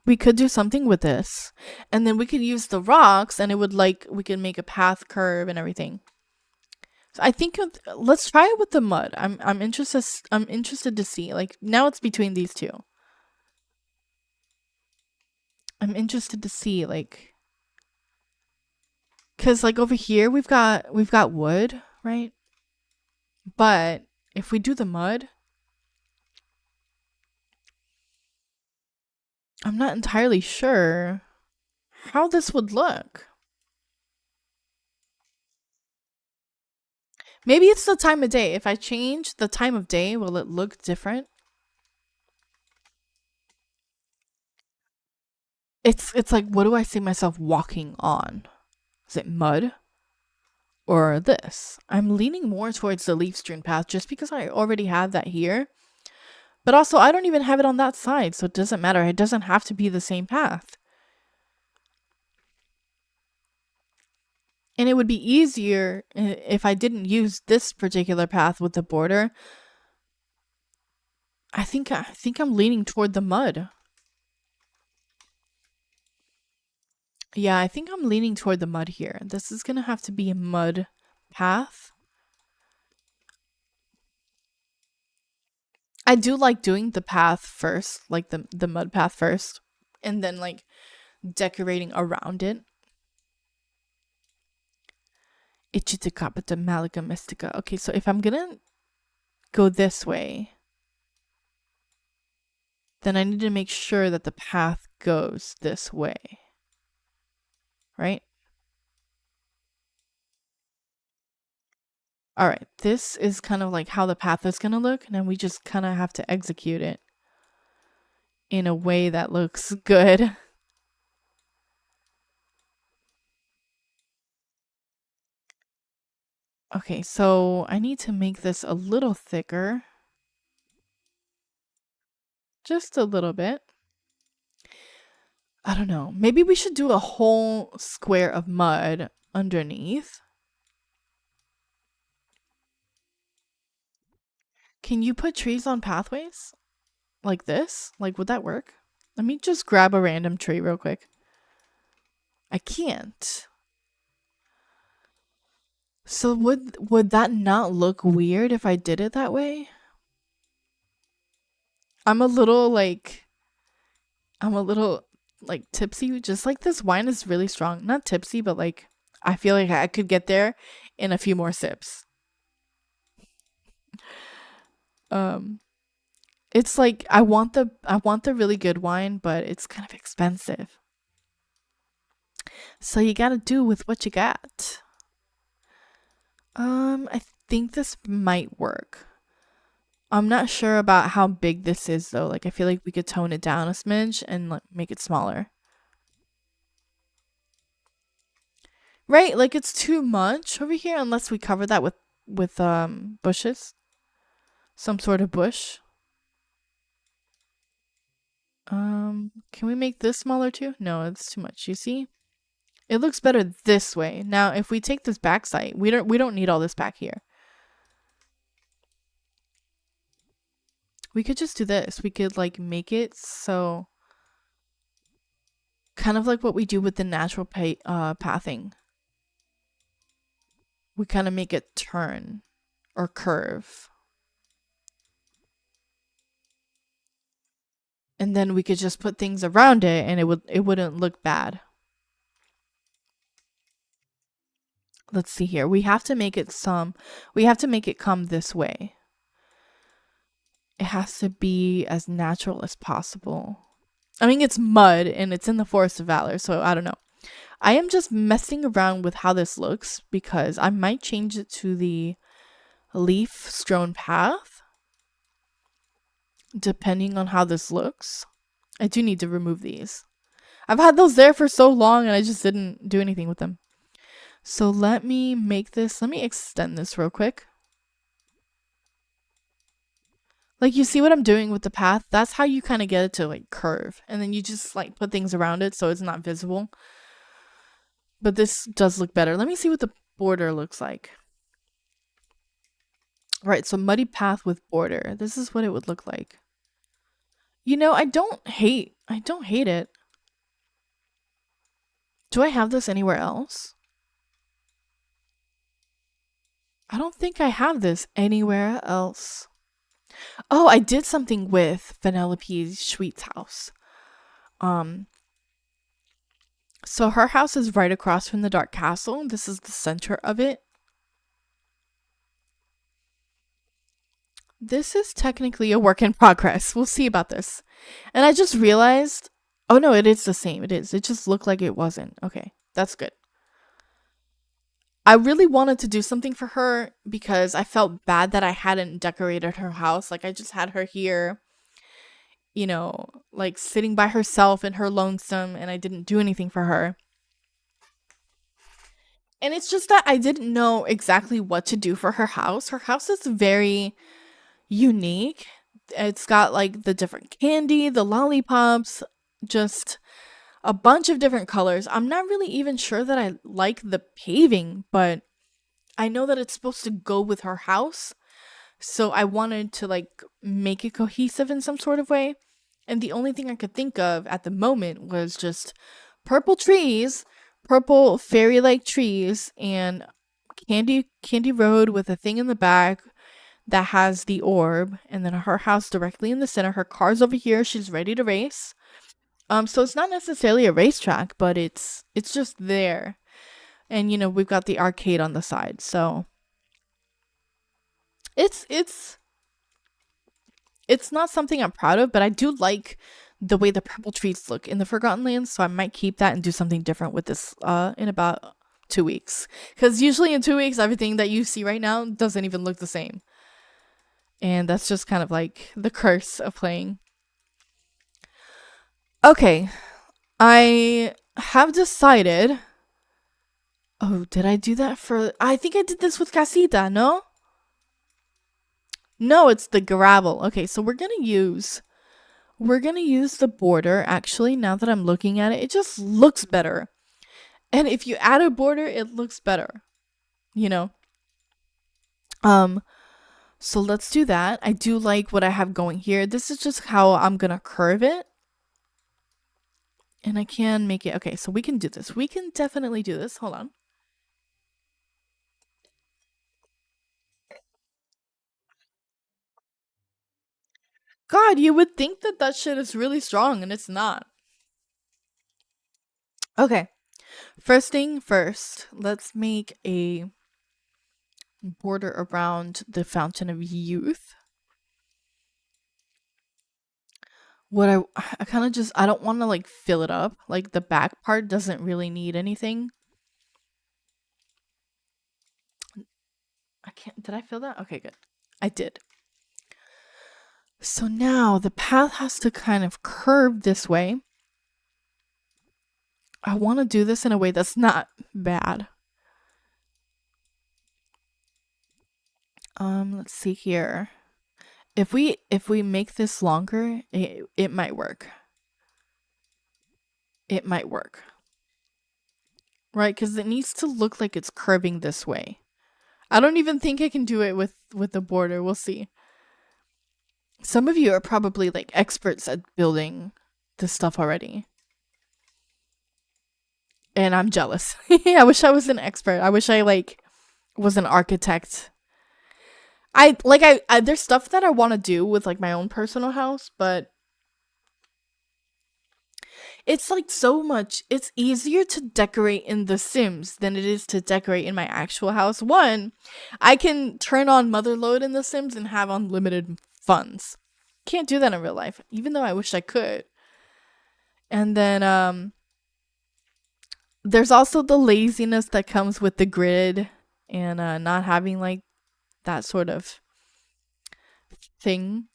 We could do something with this. And then we could use the rocks and it would, like, we could make a path curve and everything. So I think let's try it with the mud. I'm interested to see. Like, now it's between these two. I'm interested to see, like, cuz like over here we've got wood, right? But if we do the mud, I'm not entirely sure how this would look. Maybe it's the time of day. If I change the time of day, will it look different? It's like, what do I see myself walking on? Is it mud? Or this? I'm leaning more towards the leaf strewn path just because I already have that here. But also, I don't even have it on that side, so it doesn't matter. It doesn't have to be the same path. And it would be easier if I didn't use this particular path with the border. I think I'm leaning toward the mud. Yeah, I think I'm leaning toward the mud here. This is gonna have to be a mud path. I do like doing the path first, like the mud path first, and then like decorating around it. Ichitakapata Malaga Mystica. Okay, so if I'm gonna go this way, then I need to make sure that the path goes this way. Right? Alright, this is kind of like how the path is gonna look, and then we just kind of have to execute it in a way that looks good. Okay, so I need to make this a little thicker. Just a little bit. I don't know. Maybe we should do a whole square of mud underneath. Can you put trees on pathways? Like this? Like, would that work? Let me just grab a random tree real quick. I can't. So would that not look weird if I did it that way? I'm a little like tipsy. Just like this wine is really strong. Not tipsy, but like I feel like I could get there in a few more sips. It's like I want the really good wine, but it's kind of expensive. So you gotta do with what you got. I think this might work. I'm not sure about how big this is though. Like I feel like we could tone it down a smidge and like make it smaller. Right? Like it's too much over here unless we cover that with bushes. Some sort of bush. Can we make this smaller too? No, it's too much. You see? It looks better this way. Now, if we take this back side, we don't need all this back here. We could just do this. We could like make it so kind of like what we do with the natural pathing. We kind of make it turn or curve. And then we could just put things around it and it wouldn't look bad. Let's see here. We have to make it come this way. It has to be as natural as possible. I mean, it's mud and it's in the Forest of Valor, so I don't know. I am just messing around with how this looks because I might change it to the leaf strewn path depending on how this looks. I do need to remove these. I've had those there for so long and I just didn't do anything with them. So let me extend this real quick. Like, you see what I'm doing with the path? That's how you kind of get it to like curve. And then you just like put things around it so it's not visible. But this does look better. Let me see what the border looks like. Right, so muddy path with border. This is what it would look like. You know, I don't hate it. Do I have this anywhere else? I don't think I have this anywhere else. Oh, I did something with Vanellope's Sweet's house. So her house is right across from the Dark Castle. This is the center of it. This is technically a work in progress. We'll see about this. And I just realized, oh no, it is the same. It is. It just looked like it wasn't. Okay, that's good. I really wanted to do something for her because I felt bad that I hadn't decorated her house. Like, I just had her here, you know, like sitting by herself in her lonesome, and I didn't do anything for her. And it's just that I didn't know exactly what to do for her house. Her house is very unique. It's got like the different candy, the lollipops, just a bunch of different colors. I'm not really even sure that I like the paving, but I know that it's supposed to go with her house. So I wanted to like make it cohesive in some sort of way. And the only thing I could think of at the moment was just purple trees, purple fairy-like trees, and candy road with a thing in the back that has the orb, and then her house directly in the center. Her car's over here. She's ready to race. So it's not necessarily a racetrack, but it's just there. And you know, we've got the arcade on the side. So it's not something I'm proud of, but I do like the way the purple trees look in the Forgotten Lands, so I might keep that and do something different with this in about 2 weeks. Because usually in 2 weeks, everything that you see right now doesn't even look the same. And that's just kind of like the curse of playing. Okay, I have decided. Oh, did I do that for? I think I did this with Casita, no? No, it's the gravel. Okay, so we're gonna use the border. Actually, now that I'm looking at it, it just looks better. And if you add a border, it looks better. You know? So let's do that. I do like what I have going here. This is just how I'm gonna curve it. And I can make it, okay, so we can do this. We can definitely do this. Hold on. God, you would think that that shit is really strong, and it's not. Okay, first thing first, let's make a border around the Fountain of Youth. What I kind of just, I don't want to like fill it up. Like the back part doesn't really need anything. I can't, did I fill that? Okay, good. I did. So now the path has to kind of curve this way. I want to do this in a way that's not bad. Let's see here. If we make this longer, it might work. It might work. Right? Because it needs to look like it's curving this way. I don't even think I can do it with the border. We'll see. Some of you are probably like experts at building this stuff already. And I'm jealous. I wish I was an expert. I wish I like was an architect. I there's stuff that I want to do with like my own personal house, but it's like so much. It's easier to decorate in The Sims than it is to decorate in my actual house. One, I can turn on Motherload in The Sims and have unlimited funds. Can't do that in real life, even though I wish I could. And then there's also the laziness that comes with the grid and not having like that sort of thing.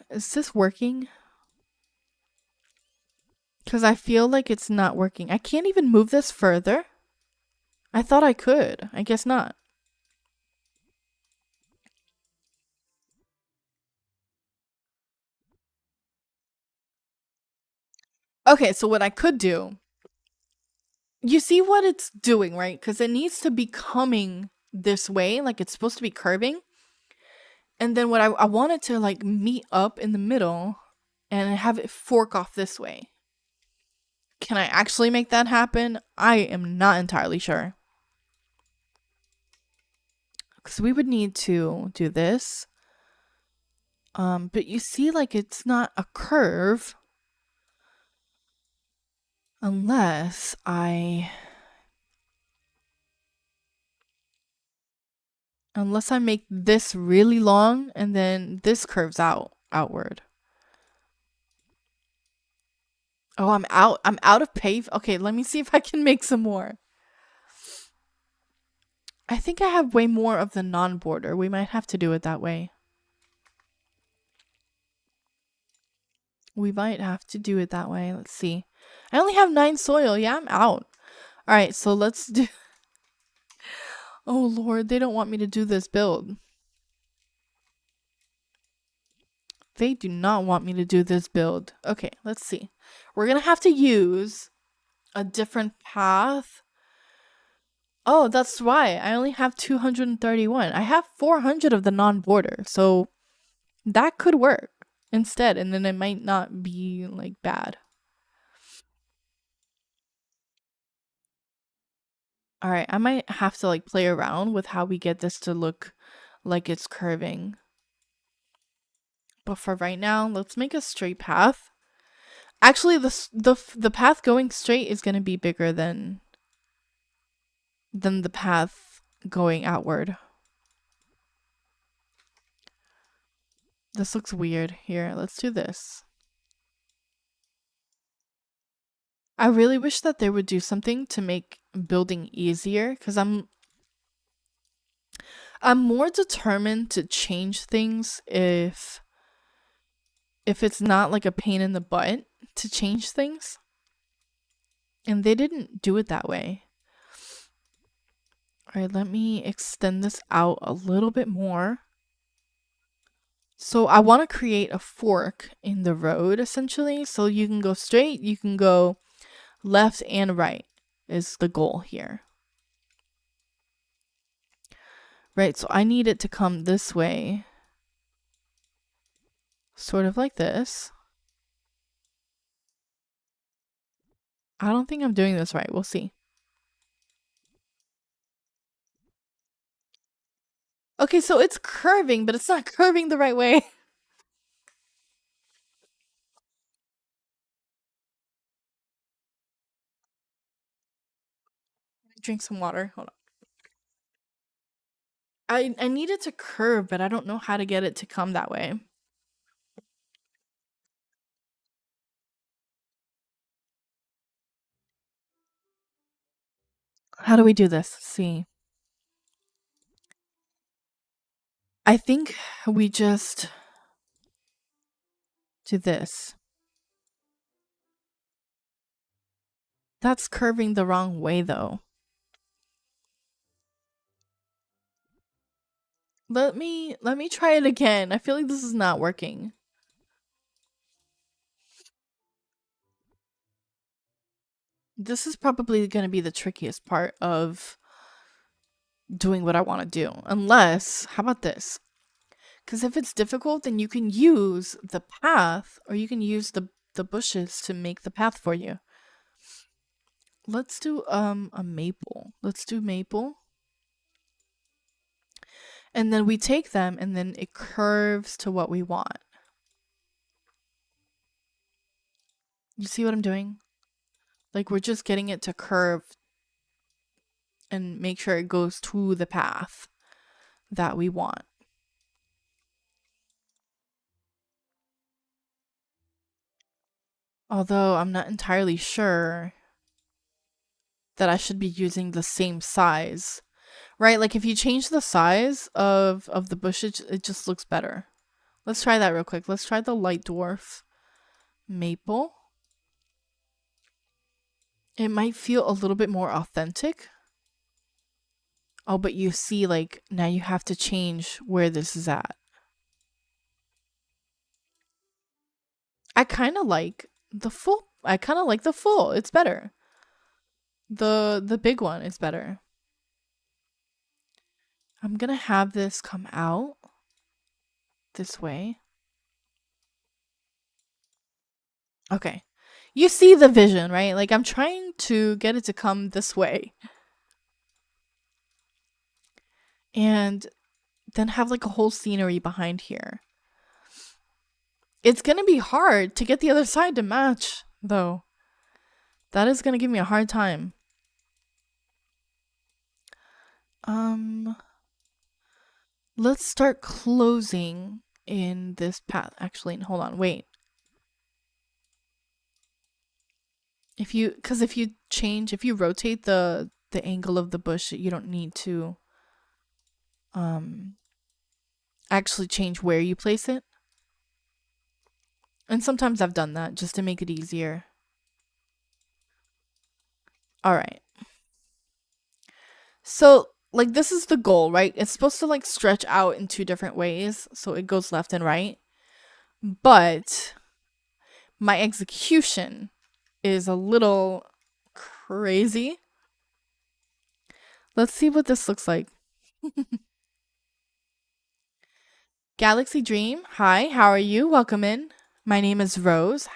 Is this working? Because I feel like it's not working. I can't even move this further. I thought I could. I guess not. Okay, so what I could do, you see what it's doing, right? Because it needs to be coming this way, like it's supposed to be curving. And then what I want it to like meet up in the middle and have it fork off this way. Can I actually make that happen? I am not entirely sure. Because we would need to do this. But you see, like it's not a curve unless I make this really long and then this curves outward. Oh, I'm out. I'm out of pave. Okay, let me see if I can make some more. I think I have way more of the non-border. We might have to do it that way. We might have to do it that way. Let's see. I only have 9 soil. Yeah, I'm out. All right, so let's do... Oh, Lord, they don't want me to do this build. They do not want me to do this build. Okay, let's see. We're going to have to use a different path. Oh, that's why. I only have 231. I have 400 of the non-border, so that could work instead, and then it might not be, like, bad. Alright, I might have to, like, play around with how we get this to look like it's curving. But for right now, let's make a straight path. Actually, the path going straight is going to be bigger than the path going outward. This looks weird. Here, let's do this. I really wish that they would do something to make building easier, because I'm more determined to change things if it's not like a pain in the butt to change things. And they didn't do it that way. All right, let me extend this out a little bit more. So I want to create a fork in the road, essentially. So you can go straight, you can go left and right is the goal here. Right, so I need it to come this way. Sort of like this. I don't think I'm doing this right. We'll see. Okay, so it's curving, but it's not curving the right way. Drink some water. Hold on. I need it to curve, but I don't know how to get it to come that way. How do we do this? Let's see. I think we just do this. That's curving the wrong way though. Let me try it again. I feel like this is not working. This is probably going to be the trickiest part of doing what I want to do. Unless, how about this? Because if it's difficult, then you can use the path, or you can use the bushes to make the path for you. Let's do a maple. Let's do maple. And then we take them and then it curves to what we want. You see what I'm doing? Like we're just getting it to curve and make sure it goes to the path that we want. Although I'm not entirely sure that I should be using the same size. Right? Like if you change the size of the bush, it just looks better. Let's try that real quick. Let's try the light dwarf maple. It might feel a little bit more authentic. Oh, but you see, like, now you have to change where this is at. I kind of like the full. I kind of like the full. It's better. The big one is better. I'm gonna have this come out this way. Okay. You see the vision, right? Like I'm trying to get it to come this way. And then have like a whole scenery behind here. It's gonna be hard to get the other side to match, though. That is gonna give me a hard time. Let's start closing in this path. Actually, hold on, wait. If you rotate the angle of the bush, you don't need to actually change where you place it. And sometimes I've done that just to make it easier. All right. So, like, this is the goal, right? It's supposed to, like, stretch out in two different ways. So it goes left and right. But my execution is a little crazy. Let's see what this looks like. Galaxy Dream, hi, how are you? Welcome in. My name is Rose.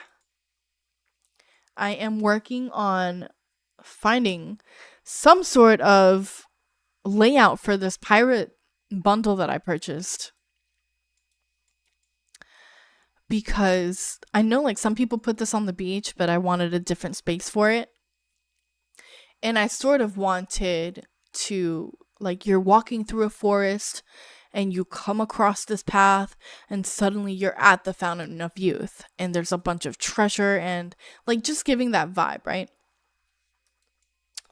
I am working on finding some sort of layout for this pirate bundle that I purchased. Because I know like some people put this on the beach, but I wanted a different space for it. And I sort of wanted to, like, you're walking through a forest and you come across this path and suddenly you're at the Fountain of Youth and there's a bunch of treasure and like just giving that vibe, right?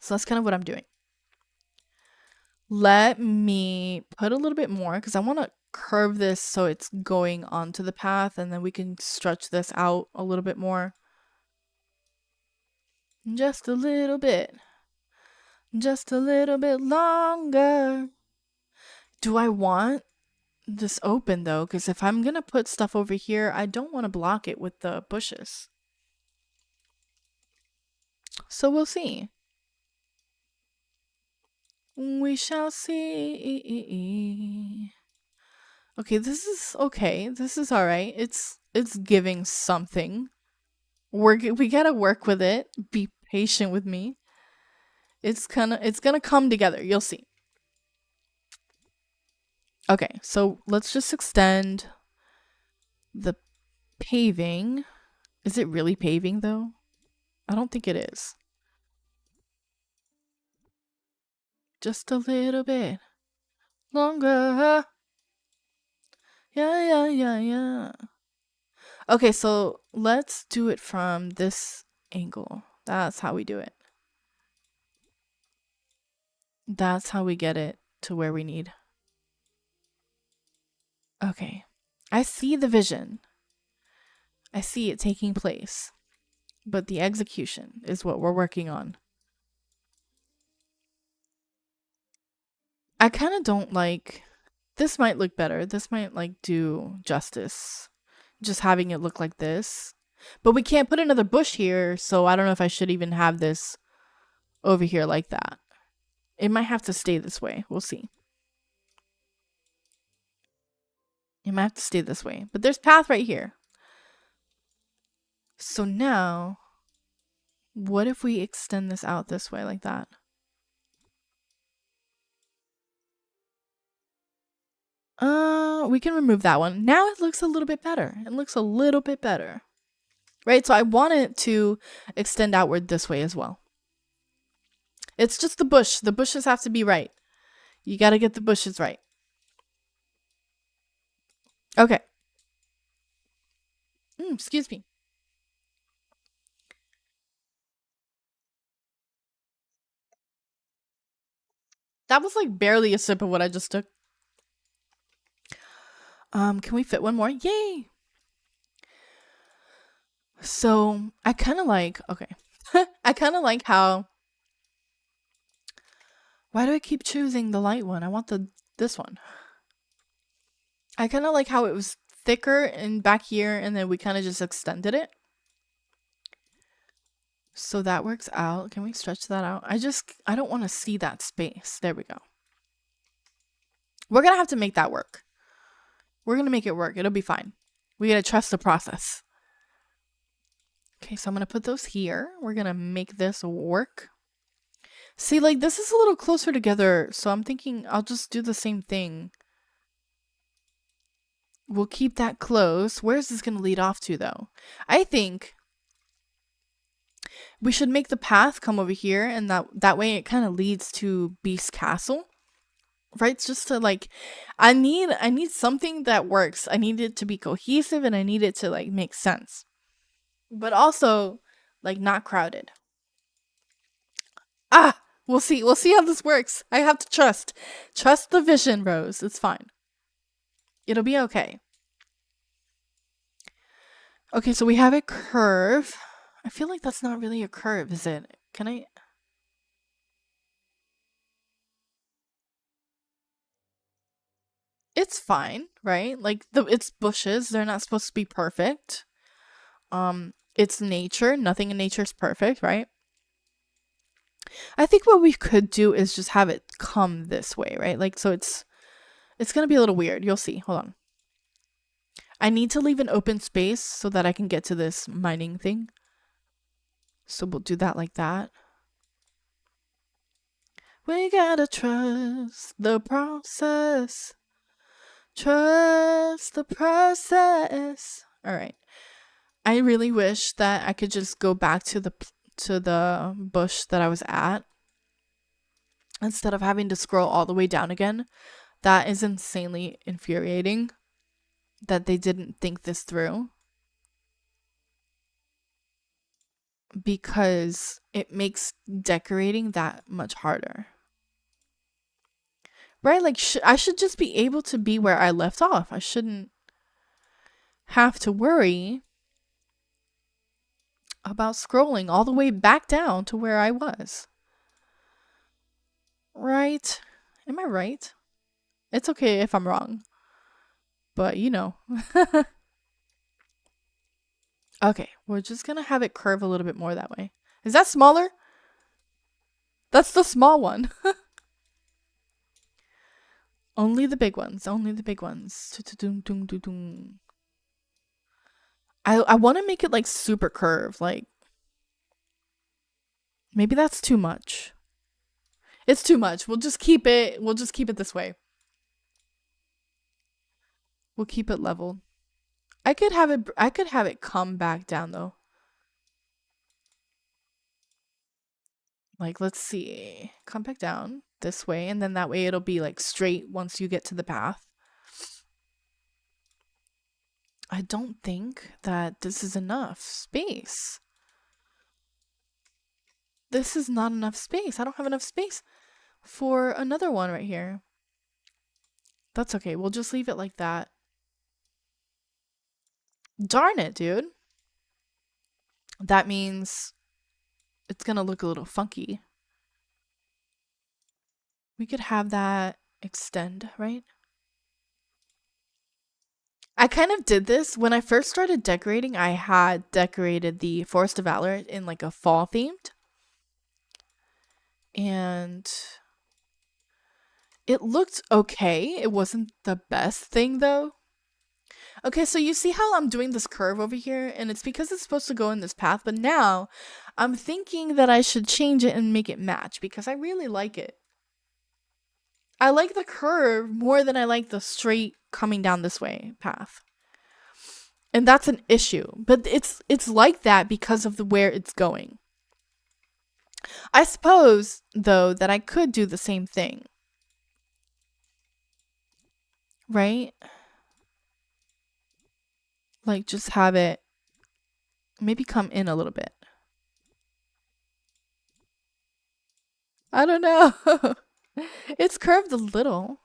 So that's kind of what I'm doing. Let me put a little bit more because I want to curve this so it's going onto the path and then we can stretch this out a little bit more. Just a little bit. Just a little bit longer. Do I want this open though? Because if I'm going to put stuff over here, I don't want to block it with the bushes. So we'll see. We shall see. Okay, this is okay. This is all right. It's giving something. We gotta work with it. Be patient with me. It's gonna come together. You'll see. Okay, so let's just extend the paving. Is it really paving though? I don't think it is. Just a little bit longer. Yeah. Okay, so let's do it from this angle. That's how we do it. That's how we get it to where we need. Okay. I see the vision. I see it taking place. But the execution is what we're working on. I kind of don't like... This might look better. This might, like, do justice. Just having it look like this. But we can't put another bush here, so I don't know if I should even have this over here like that. It might have to stay this way. We'll see. You might have to stay this way. But there's path right here. So now, what if we extend this out this way like that? We can remove that one. Now it looks a little bit better. It looks a little bit better. Right? So I want it to extend outward this way as well. It's just the bush. The bushes have to be right. You gotta get the bushes right. Okay. Excuse me. That was like barely a sip of what I just took. Can we fit one more? Yay! So I kind of like, okay. I kind of like how, why do I keep choosing the light one? I want this one. I kind of like how it was thicker and back here, and then we kind of just extended it. So that works out. Can we stretch that out? I don't want to see that space. There we go. We're going to have to make that work. We're going to make it work. It'll be fine. We got to trust the process. Okay, so I'm going to put those here. We're going to make this work. See, like, this is a little closer together, so I'm thinking I'll just do the same thing. We'll keep that close. Where is this going to lead off to, though? I think we should make the path come over here, and that way it kind of leads to Beast Castle. Right? It's just to, like, I need something that works. I need it to be cohesive, and I need it to, like, make sense. But also, like, not crowded. Ah! We'll see. We'll see how this works. I have to trust. Trust the vision, Rose. It's fine. It'll be okay. Okay, so we have a curve. I feel like that's not really a curve, is it? Can I... It's fine, right? Like, it's bushes. They're not supposed to be perfect. It's nature. Nothing in nature is perfect, right? I think what we could do is just have it come this way, right? Like, so it's gonna be a little weird. You'll see. Hold on. I need to leave an open space so that I can get to this mining thing. So we'll do that like that. We gotta trust the process. Trust the process. All right. I really wish that I could just go back to the bush that I was at instead of having to scroll all the way down again. That is insanely infuriating that they didn't think this through, because it makes decorating that much harder. Right? Like, I should just be able to be where I left off. I shouldn't have to worry about scrolling all the way back down to where I was. Right? Am I right? It's okay if I'm wrong. But, you know. Okay, we're just gonna have it curve a little bit more that way. Is that smaller? That's the small one. Only the big ones. Only the big ones. I want to make it like super curved. Like, maybe that's too much. It's too much. We'll just keep it. We'll just keep it this way. We'll keep it leveled. I could have it come back down though. Like, let's see. Come back down this way, and then that way it'll be like straight once you get to the path. I don't think that this is enough space. This is not enough space. I don't have enough space for another one right here. That's okay. We'll just leave it like that. Darn it, dude. That means it's gonna look a little funky. We could have that extend, right? I kind of did this when I first started decorating. I had decorated the Forest of Valor in like a fall themed, and it looked okay. It wasn't the best thing though. Okay, so you see how I'm doing this curve over here, and it's because it's supposed to go in this path, but now I'm thinking that I should change it and make it match because I really like it. I like the curve more than I like the straight coming down this way path. And that's an issue, but it's like that because of the where it's going. I suppose though that I could do the same thing. Right? Like just have it maybe come in a little bit. I don't know. It's curved a little.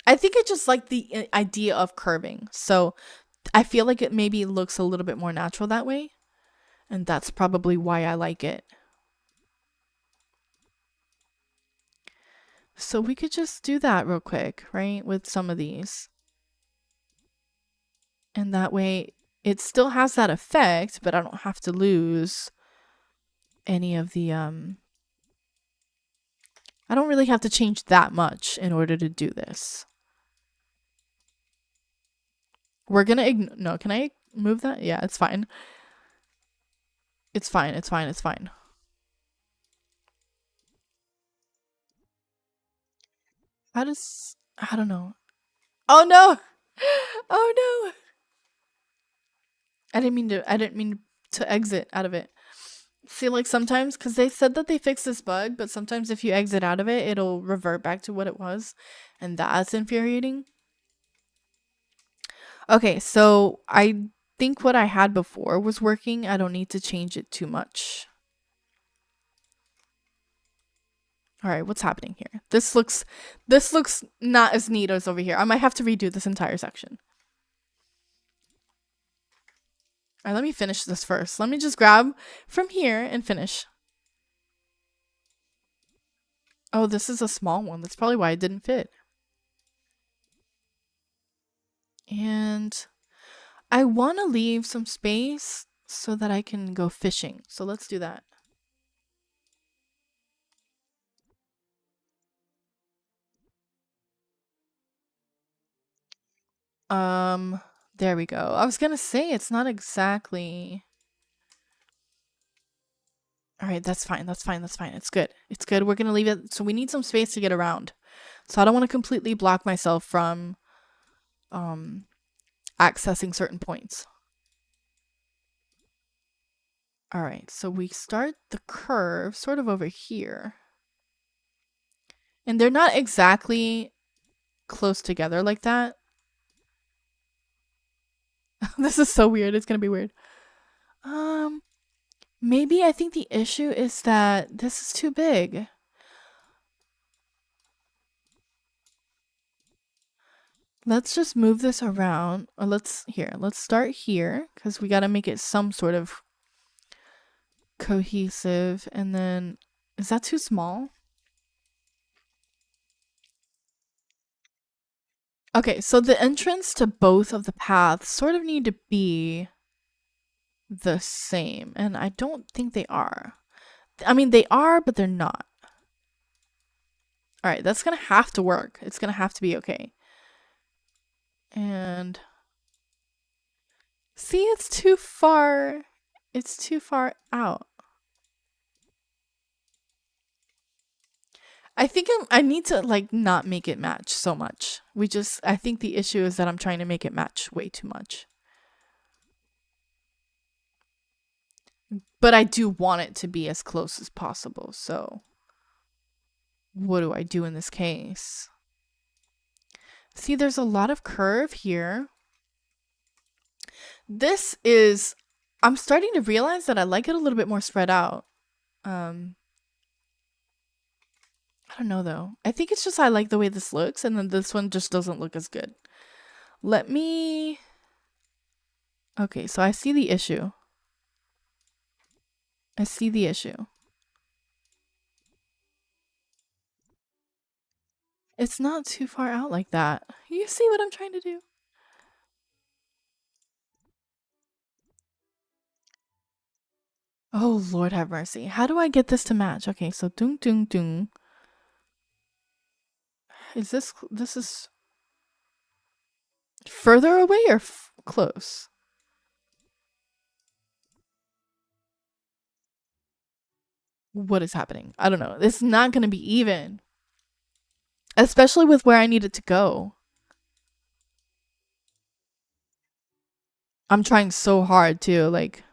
I think I just like the idea of curving. So I feel like it maybe looks a little bit more natural that way. And that's probably why I like it. So we could just do that real quick, right? With some of these. And that way it still has that effect, but I don't have to lose any of the I don't really have to change that much in order to do this. We're gonna no, can I move that? Yeah, it's fine. It's fine, it's fine, it's fine. How does I don't know. Oh no! Oh no! I didn't mean to exit out of it. See, like sometimes, because they said that they fixed this bug, but sometimes if you exit out of it, it'll revert back to what it was. And that's infuriating. Okay, so I think what I had before was working. I don't need to change it too much. All right, what's happening here? This looks not as neat as over here. I might have to redo this entire section. All right, let me finish this first. Let me just grab from here and finish. Oh, this is a small one. That's probably why it didn't fit. And I want to leave some space so that I can go fishing. So let's do that. There we go. I was gonna say it's not exactly. All right, that's fine. That's fine. That's fine. It's good. It's good. We're gonna leave it. So we need some space to get around. So I don't want to completely block myself from accessing certain points. All right, so we start the curve sort of over here. And they're not exactly close together like that. This is so weird. It's gonna be weird. Maybe I think the issue is that this is too big. Let's just move this around. Or let's start here because we got to make it some sort of cohesive. And then, is that too small? Okay, so the entrance to both of the paths sort of need to be the same. And I don't think they are. I mean, they are, but they're not. All right, that's going to have to work. It's going to have to be okay. And see, it's too far. It's too far out. I think I need to like not make it match so much. I think the issue is that I'm trying to make it match way too much. But I do want it to be as close as possible. So what do I do in this case? See, there's a lot of curve here. I'm starting to realize that I like it a little bit more spread out. I don't know though. I think it's just I like the way this looks, and then this one just doesn't look as good. Okay, so I see the issue. I see the issue. It's not too far out like that. You see what I'm trying to do? Oh, Lord have mercy. How do I get this to match? Okay, so doom doom doom. Is this is Further away or close? What is happening? I don't know. It's not going to be even. Especially with where I need it to go. I'm trying so hard too, like.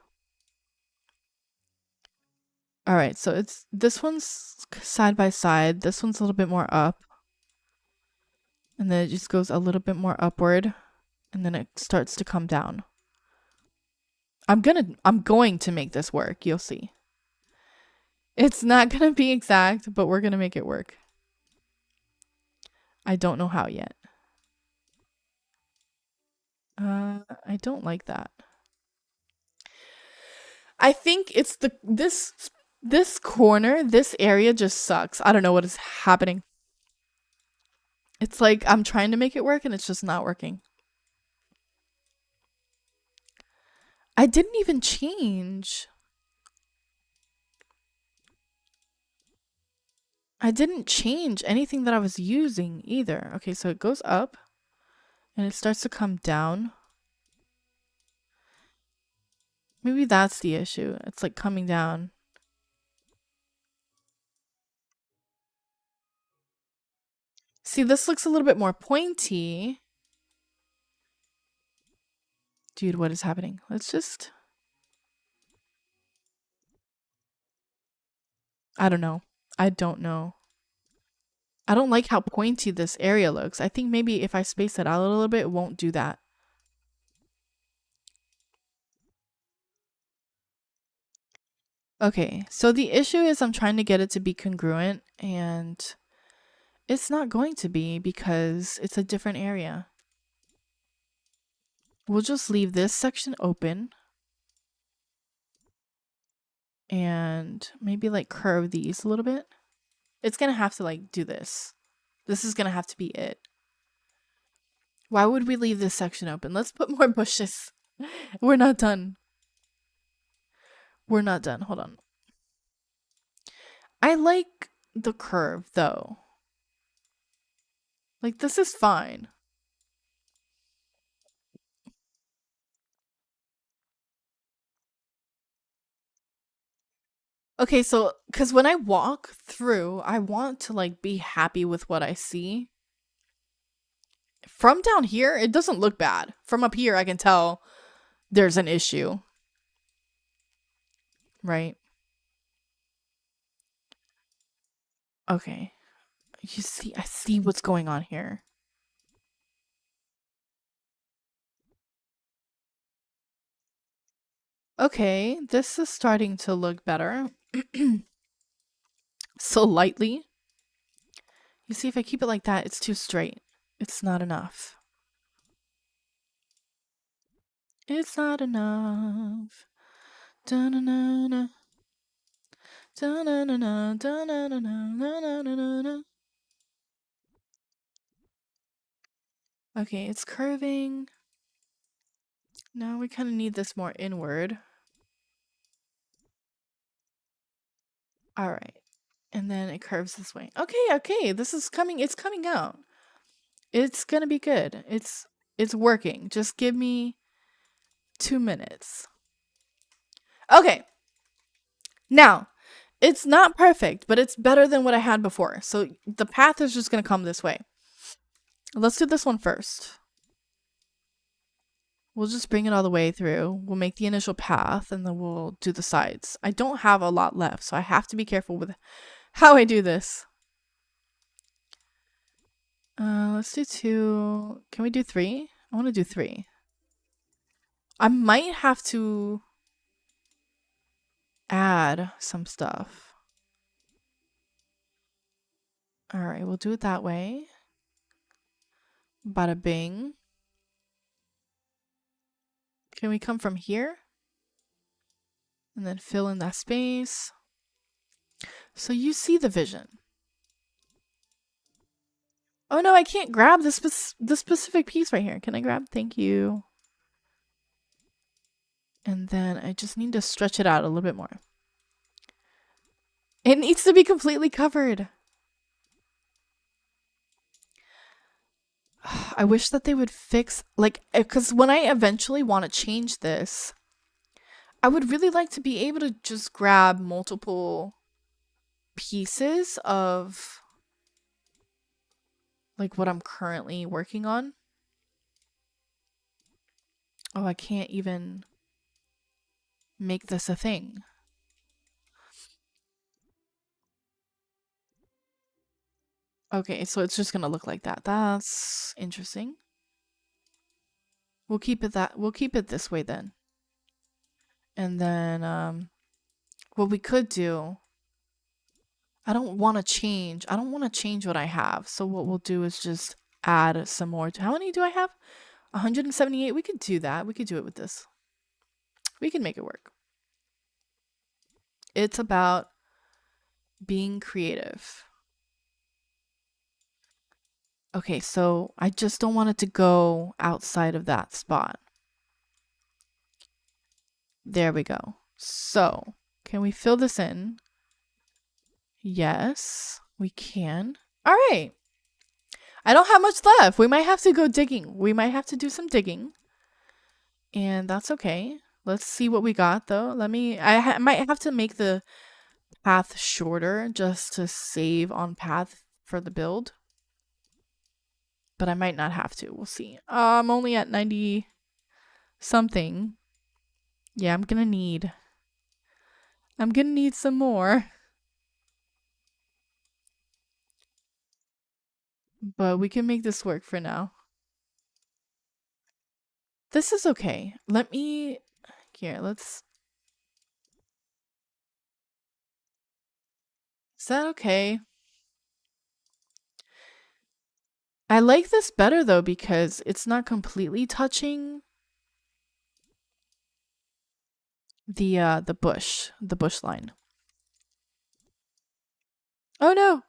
Alright, so it's this one's side by side. This one's a little bit more up. And then it just goes a little bit more upward. And then it starts to come down. I'm going to make this work. You'll see. It's not gonna be exact, but we're gonna make it work. I don't know how yet. I don't like that. I think it's this corner, this area just sucks. I don't know what is happening. It's like I'm trying to make it work and it's just not working. I didn't even change. I didn't change anything that I was using either. Okay, so it goes up and it starts to come down. Maybe that's the issue. It's like coming down. See, this looks a little bit more pointy. Dude, what is happening? Let's just... I don't know. I don't know. I don't like how pointy this area looks. I think maybe if I space it out a little bit, it won't do that. Okay, so the issue is I'm trying to get it to be congruent and it's not going to be because it's a different area. We'll just leave this section open and maybe like curve these a little bit. It's gonna have to like do this. This is gonna have to be it. Why would we leave this section open? Let's put more bushes. We're not done. We're not done. Hold on. I like the curve though. Like this is fine. Okay, so because when I walk through, I want to like be happy with what I see. From down here, it doesn't look bad. From up here, I can tell there's an issue. Right? Okay. You see, I see what's going on here. Okay, this is starting to look better. So lightly. You see, if I keep it like that, it's too straight. It's not enough. It's not enough. Da-na-na-na. Da-na-na-na. Da-na-na-na. Okay, it's curving. Now we kind of need this more inward. All right. And then it curves this way. Okay, this is coming. It's coming out. It's gonna be good. It's working. Just give me 2 minutes. Okay. Now, it's not perfect, but it's better than what I had before. So the path is just gonna come this way. Let's do this one first. We'll just bring it all the way through. We'll make the initial path and then we'll do the sides. I don't have a lot left, so I have to be careful with how I do this. Let's do 2. Can we do 3? I want to do 3. I might have to add some stuff. Alright, we'll do it that way. Bada bing. Can we come from here? And then fill in that space. So you see the vision. Oh no, I can't grab this specific piece right here. Can I grab? Thank you. And then I just need to stretch it out a little bit more. It needs to be completely covered. I wish that they would fix, like, because when I eventually want to change this, I would really like to be able to just grab multiple pieces of like what I'm currently working on. Oh, I can't even make this a thing. Okay, so it's just gonna look like that. That's interesting. We'll keep it this way then. And then what we could do, I don't want to change what I have. So what we'll do is just add some more. How many do I have? 178. We could do that. We could do it with this. We can make it work. It's about being creative. Okay, so I just don't want it to go outside of that spot. There we go. So, can we fill this in? Yes, we can. All right. I don't have much left. We might have to go digging. We might have to do some digging. And that's okay. Let's see what we got though. I might have to make the path shorter just to save on path for the build. But I might not have to. We'll see. I'm only at 90 something. Yeah, I'm gonna need some more. But we can make this work for now. This is okay. Let's... Is that okay? I like this better though because it's not completely touching the bush line. Oh no.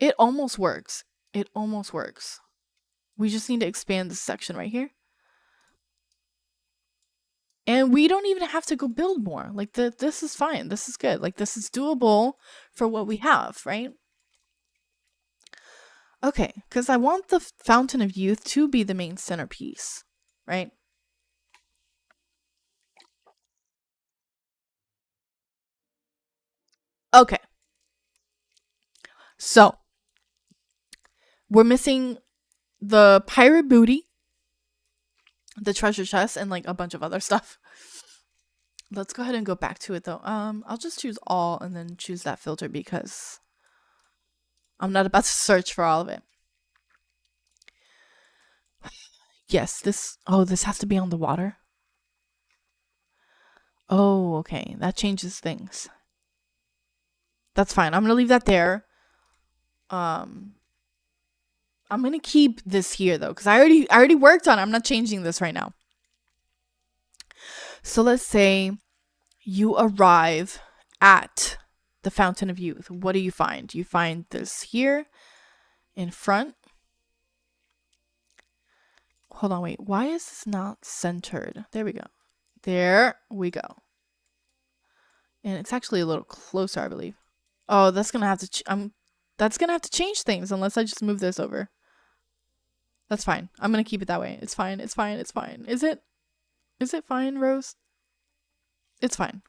It almost works. It almost works. We just need to expand this section right here. And we don't even have to go build more. Like this is fine. This is good. Like this is doable for what we have, right? Okay, because I want the Fountain of Youth to be the main centerpiece, right? Okay. So, we're missing the pirate booty, the treasure chest, and like a bunch of other stuff. Let's go ahead and go back to it though. I'll just choose all and then choose that filter because I'm not about to search for all of it. Yes, this has to be on the water. Oh, okay. That changes things. That's fine. I'm gonna leave that there. I'm gonna keep this here though, because I already worked on it. I'm not changing this right now. So let's say you arrive at the Fountain of Youth. What do you find? You find this here in front. Hold on, wait. Why is this not centered? There we go. There we go. And it's actually a little closer, I believe. Oh, that's gonna have to. That's gonna have to change things unless I just move this over. That's fine. I'm gonna keep it that way. It's fine. It's fine. It's fine. Is it? Is it fine, Rose? It's fine.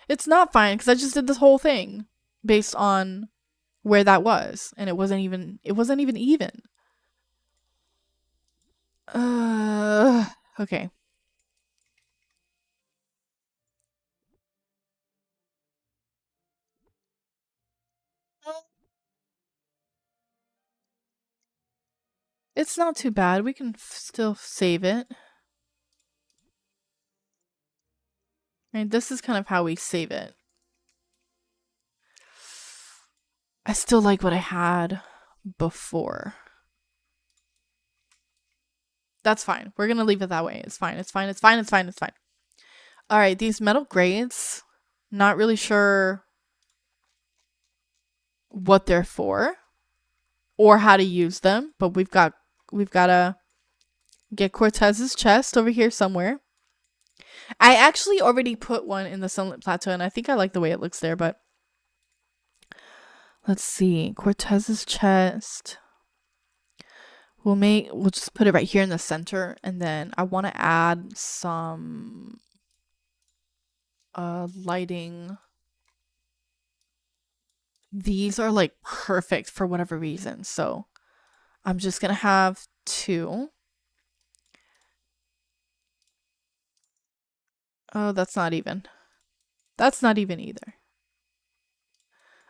It's not fine because I just did this whole thing based on where that was, and it wasn't even even. Okay. It's not too bad. We can still save it. Right, this is kind of how we save it. I still like what I had before. That's fine. We're gonna leave it that way. It's fine. It's fine. It's fine. It's fine. It's fine. All right, these metal grates. Not really sure what they're for or how to use them, but we've gotta get Cortez's chest over here somewhere. I actually already put one in the Sunlit Plateau, and I think I like the way it looks there, but Let's see. Cortez's chest. We'll just put it right here in the center, and then I want to add some lighting. These are like perfect for whatever reason, so I'm just gonna have 2. Oh, that's not even. That's not even either.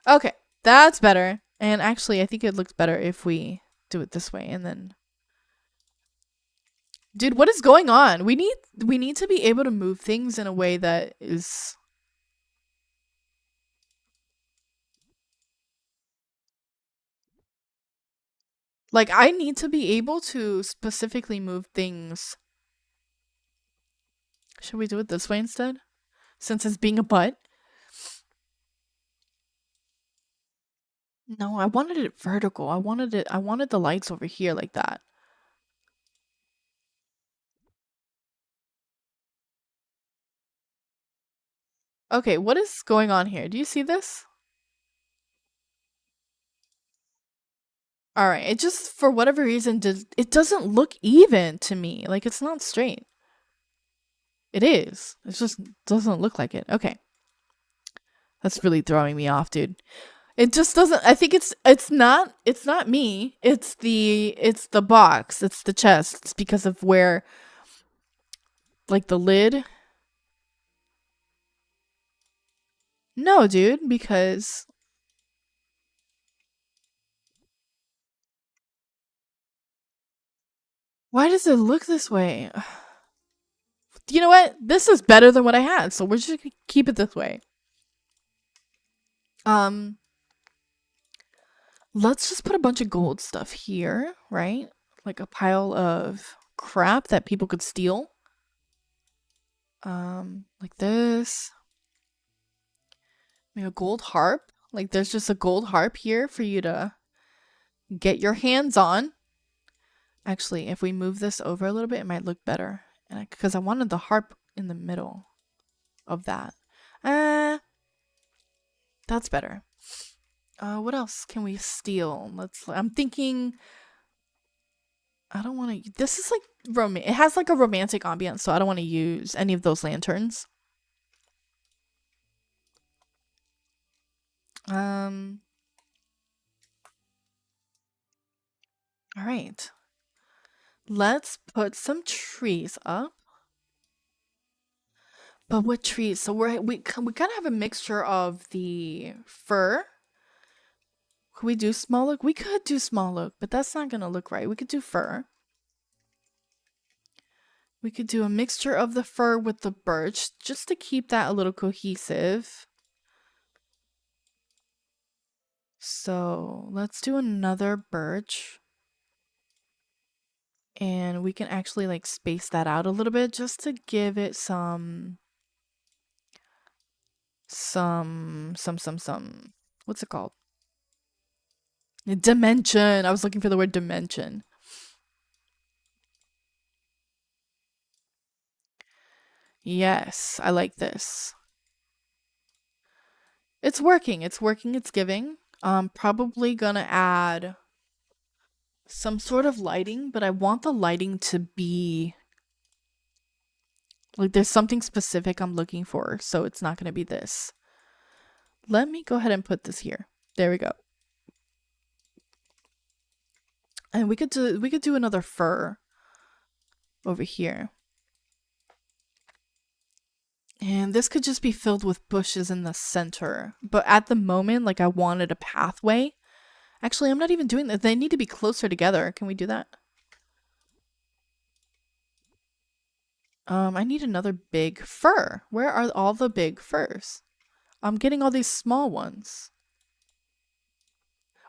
Okay, that's better. And actually, I think it looks better if we do it this way and then. Dude, what is going on? We need to be able to move things in a way that is like I need to be able to specifically move things. Should we do it this way instead? Since it's being a butt? No, I wanted it vertical. I wanted the lights over here like that. Okay, what is going on here? Do you see this? All right, it just for whatever reason it doesn't look even to me. Like it's not straight. It is. It just doesn't look like it. Okay. That's really throwing me off, dude. It just doesn't I think it's not me. It's the box. It's the chest. It's because of where like the lid. No, dude, because why does it look this way? You know what? This is better than what I had, so we're just gonna keep it this way. Um, let's just put a bunch of gold stuff here, right? Like a pile of crap that people could steal. Like this. Maybe a gold harp. Like there's just a gold harp here for you to get your hands on. Actually, if we move this over a little bit, it might look better. And because I wanted the harp in the middle of that. That's better. What else can we steal? I'm thinking. I don't want to. This is like it has like a romantic ambience, so I don't want to use any of those lanterns. Um. All right. Let's put some trees up. But what trees? So we kind of have a mixture of the fir. Could we do small look? We could do small look, but that's not gonna look right. We could do fir. We could do a mixture of the fir with the birch just to keep that a little cohesive. So let's do another birch. And we can actually like space that out a little bit just to give it some what's it called? Dimension. I was looking for the word dimension. Yes, I like this. It's working. It's working. It's giving. I'm probably gonna add some sort of lighting, but I want the lighting to be like there's something specific I'm looking for, so it's not gonna be this. Let me go ahead and put this here. There we go. And we could do another fir over here. And this could just be filled with bushes in the center. But at the moment, like I wanted a pathway. Actually, I'm not even doing that. They need to be closer together. Can we do that? I need another big fir. Where are all the big firs? I'm getting all these small ones.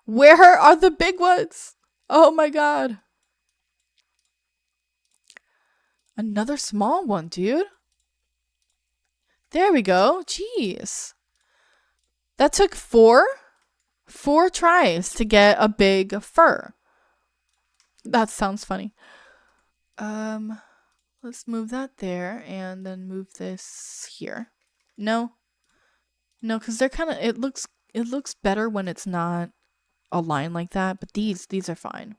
Where are the big ones? Oh my god. Another small one, dude. There we go. Jeez. That took four tries to get a big fir. That sounds funny. Let's move that there and then move this here. No, because they're kind of, it looks it looks better when it's not a line like that, but these are fine.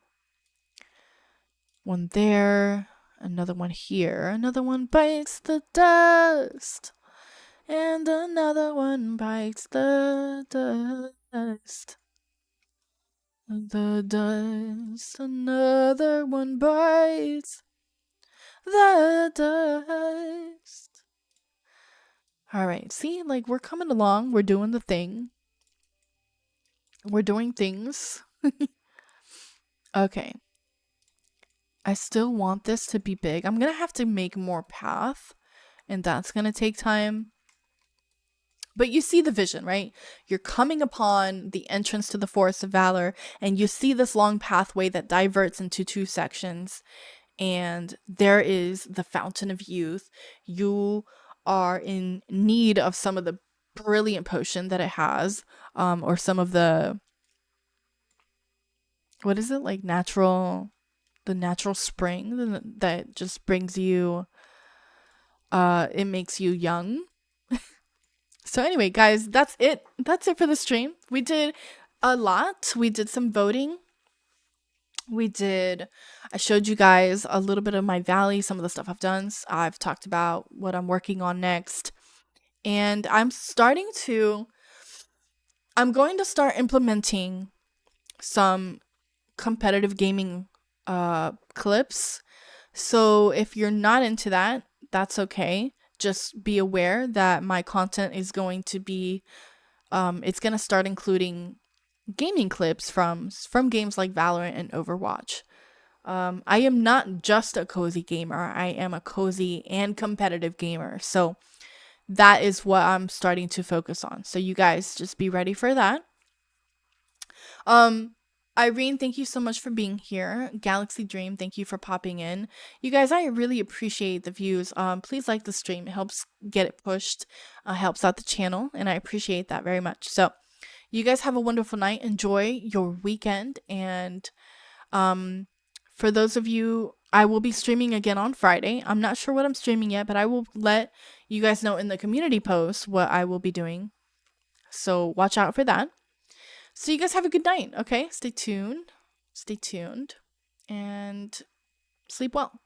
One there, another one here, another one bites the dust, and another one bites the dust. The dust, another one bites the dust. All right, see, like we're coming along, we're doing the thing. We're doing things. Okay. I still want this to be big. I'm gonna have to make more path, and that's gonna take time. But you see the vision, right? You're coming upon the entrance to the Forest of Valor, and you see this long pathway that diverts into two sections. And there is the Fountain of Youth. You are in need of some of the brilliant potion that it has, or some of the, what is it, like the natural spring that just brings you, it makes you young. So anyway, guys, that's it. That's it for the stream. We did a lot. We did some voting. I showed you guys a little bit of my valley, some of the stuff I've done. I've talked about what I'm working on next. And I'm going to start implementing some competitive gaming clips. So if you're not into that, that's okay. Just be aware that my content is going to be, it's going to start including gaming clips from games like Valorant and Overwatch. I am not just a cozy gamer. I am a cozy and competitive gamer. So that is what I'm starting to focus on. So you guys just be ready for that. Irene, thank you so much for being here. Galaxy Dream, thank you for popping in. You guys, I really appreciate the views. Please like the stream. It helps get it pushed, helps out the channel, and I appreciate that very much. So you guys have a wonderful night. Enjoy your weekend. And for those of you, I will be streaming again on Friday. I'm not sure what I'm streaming yet, but I will let you guys know in the community post what I will be doing. So watch out for that. So you guys have a good night, okay? Stay tuned, and sleep well.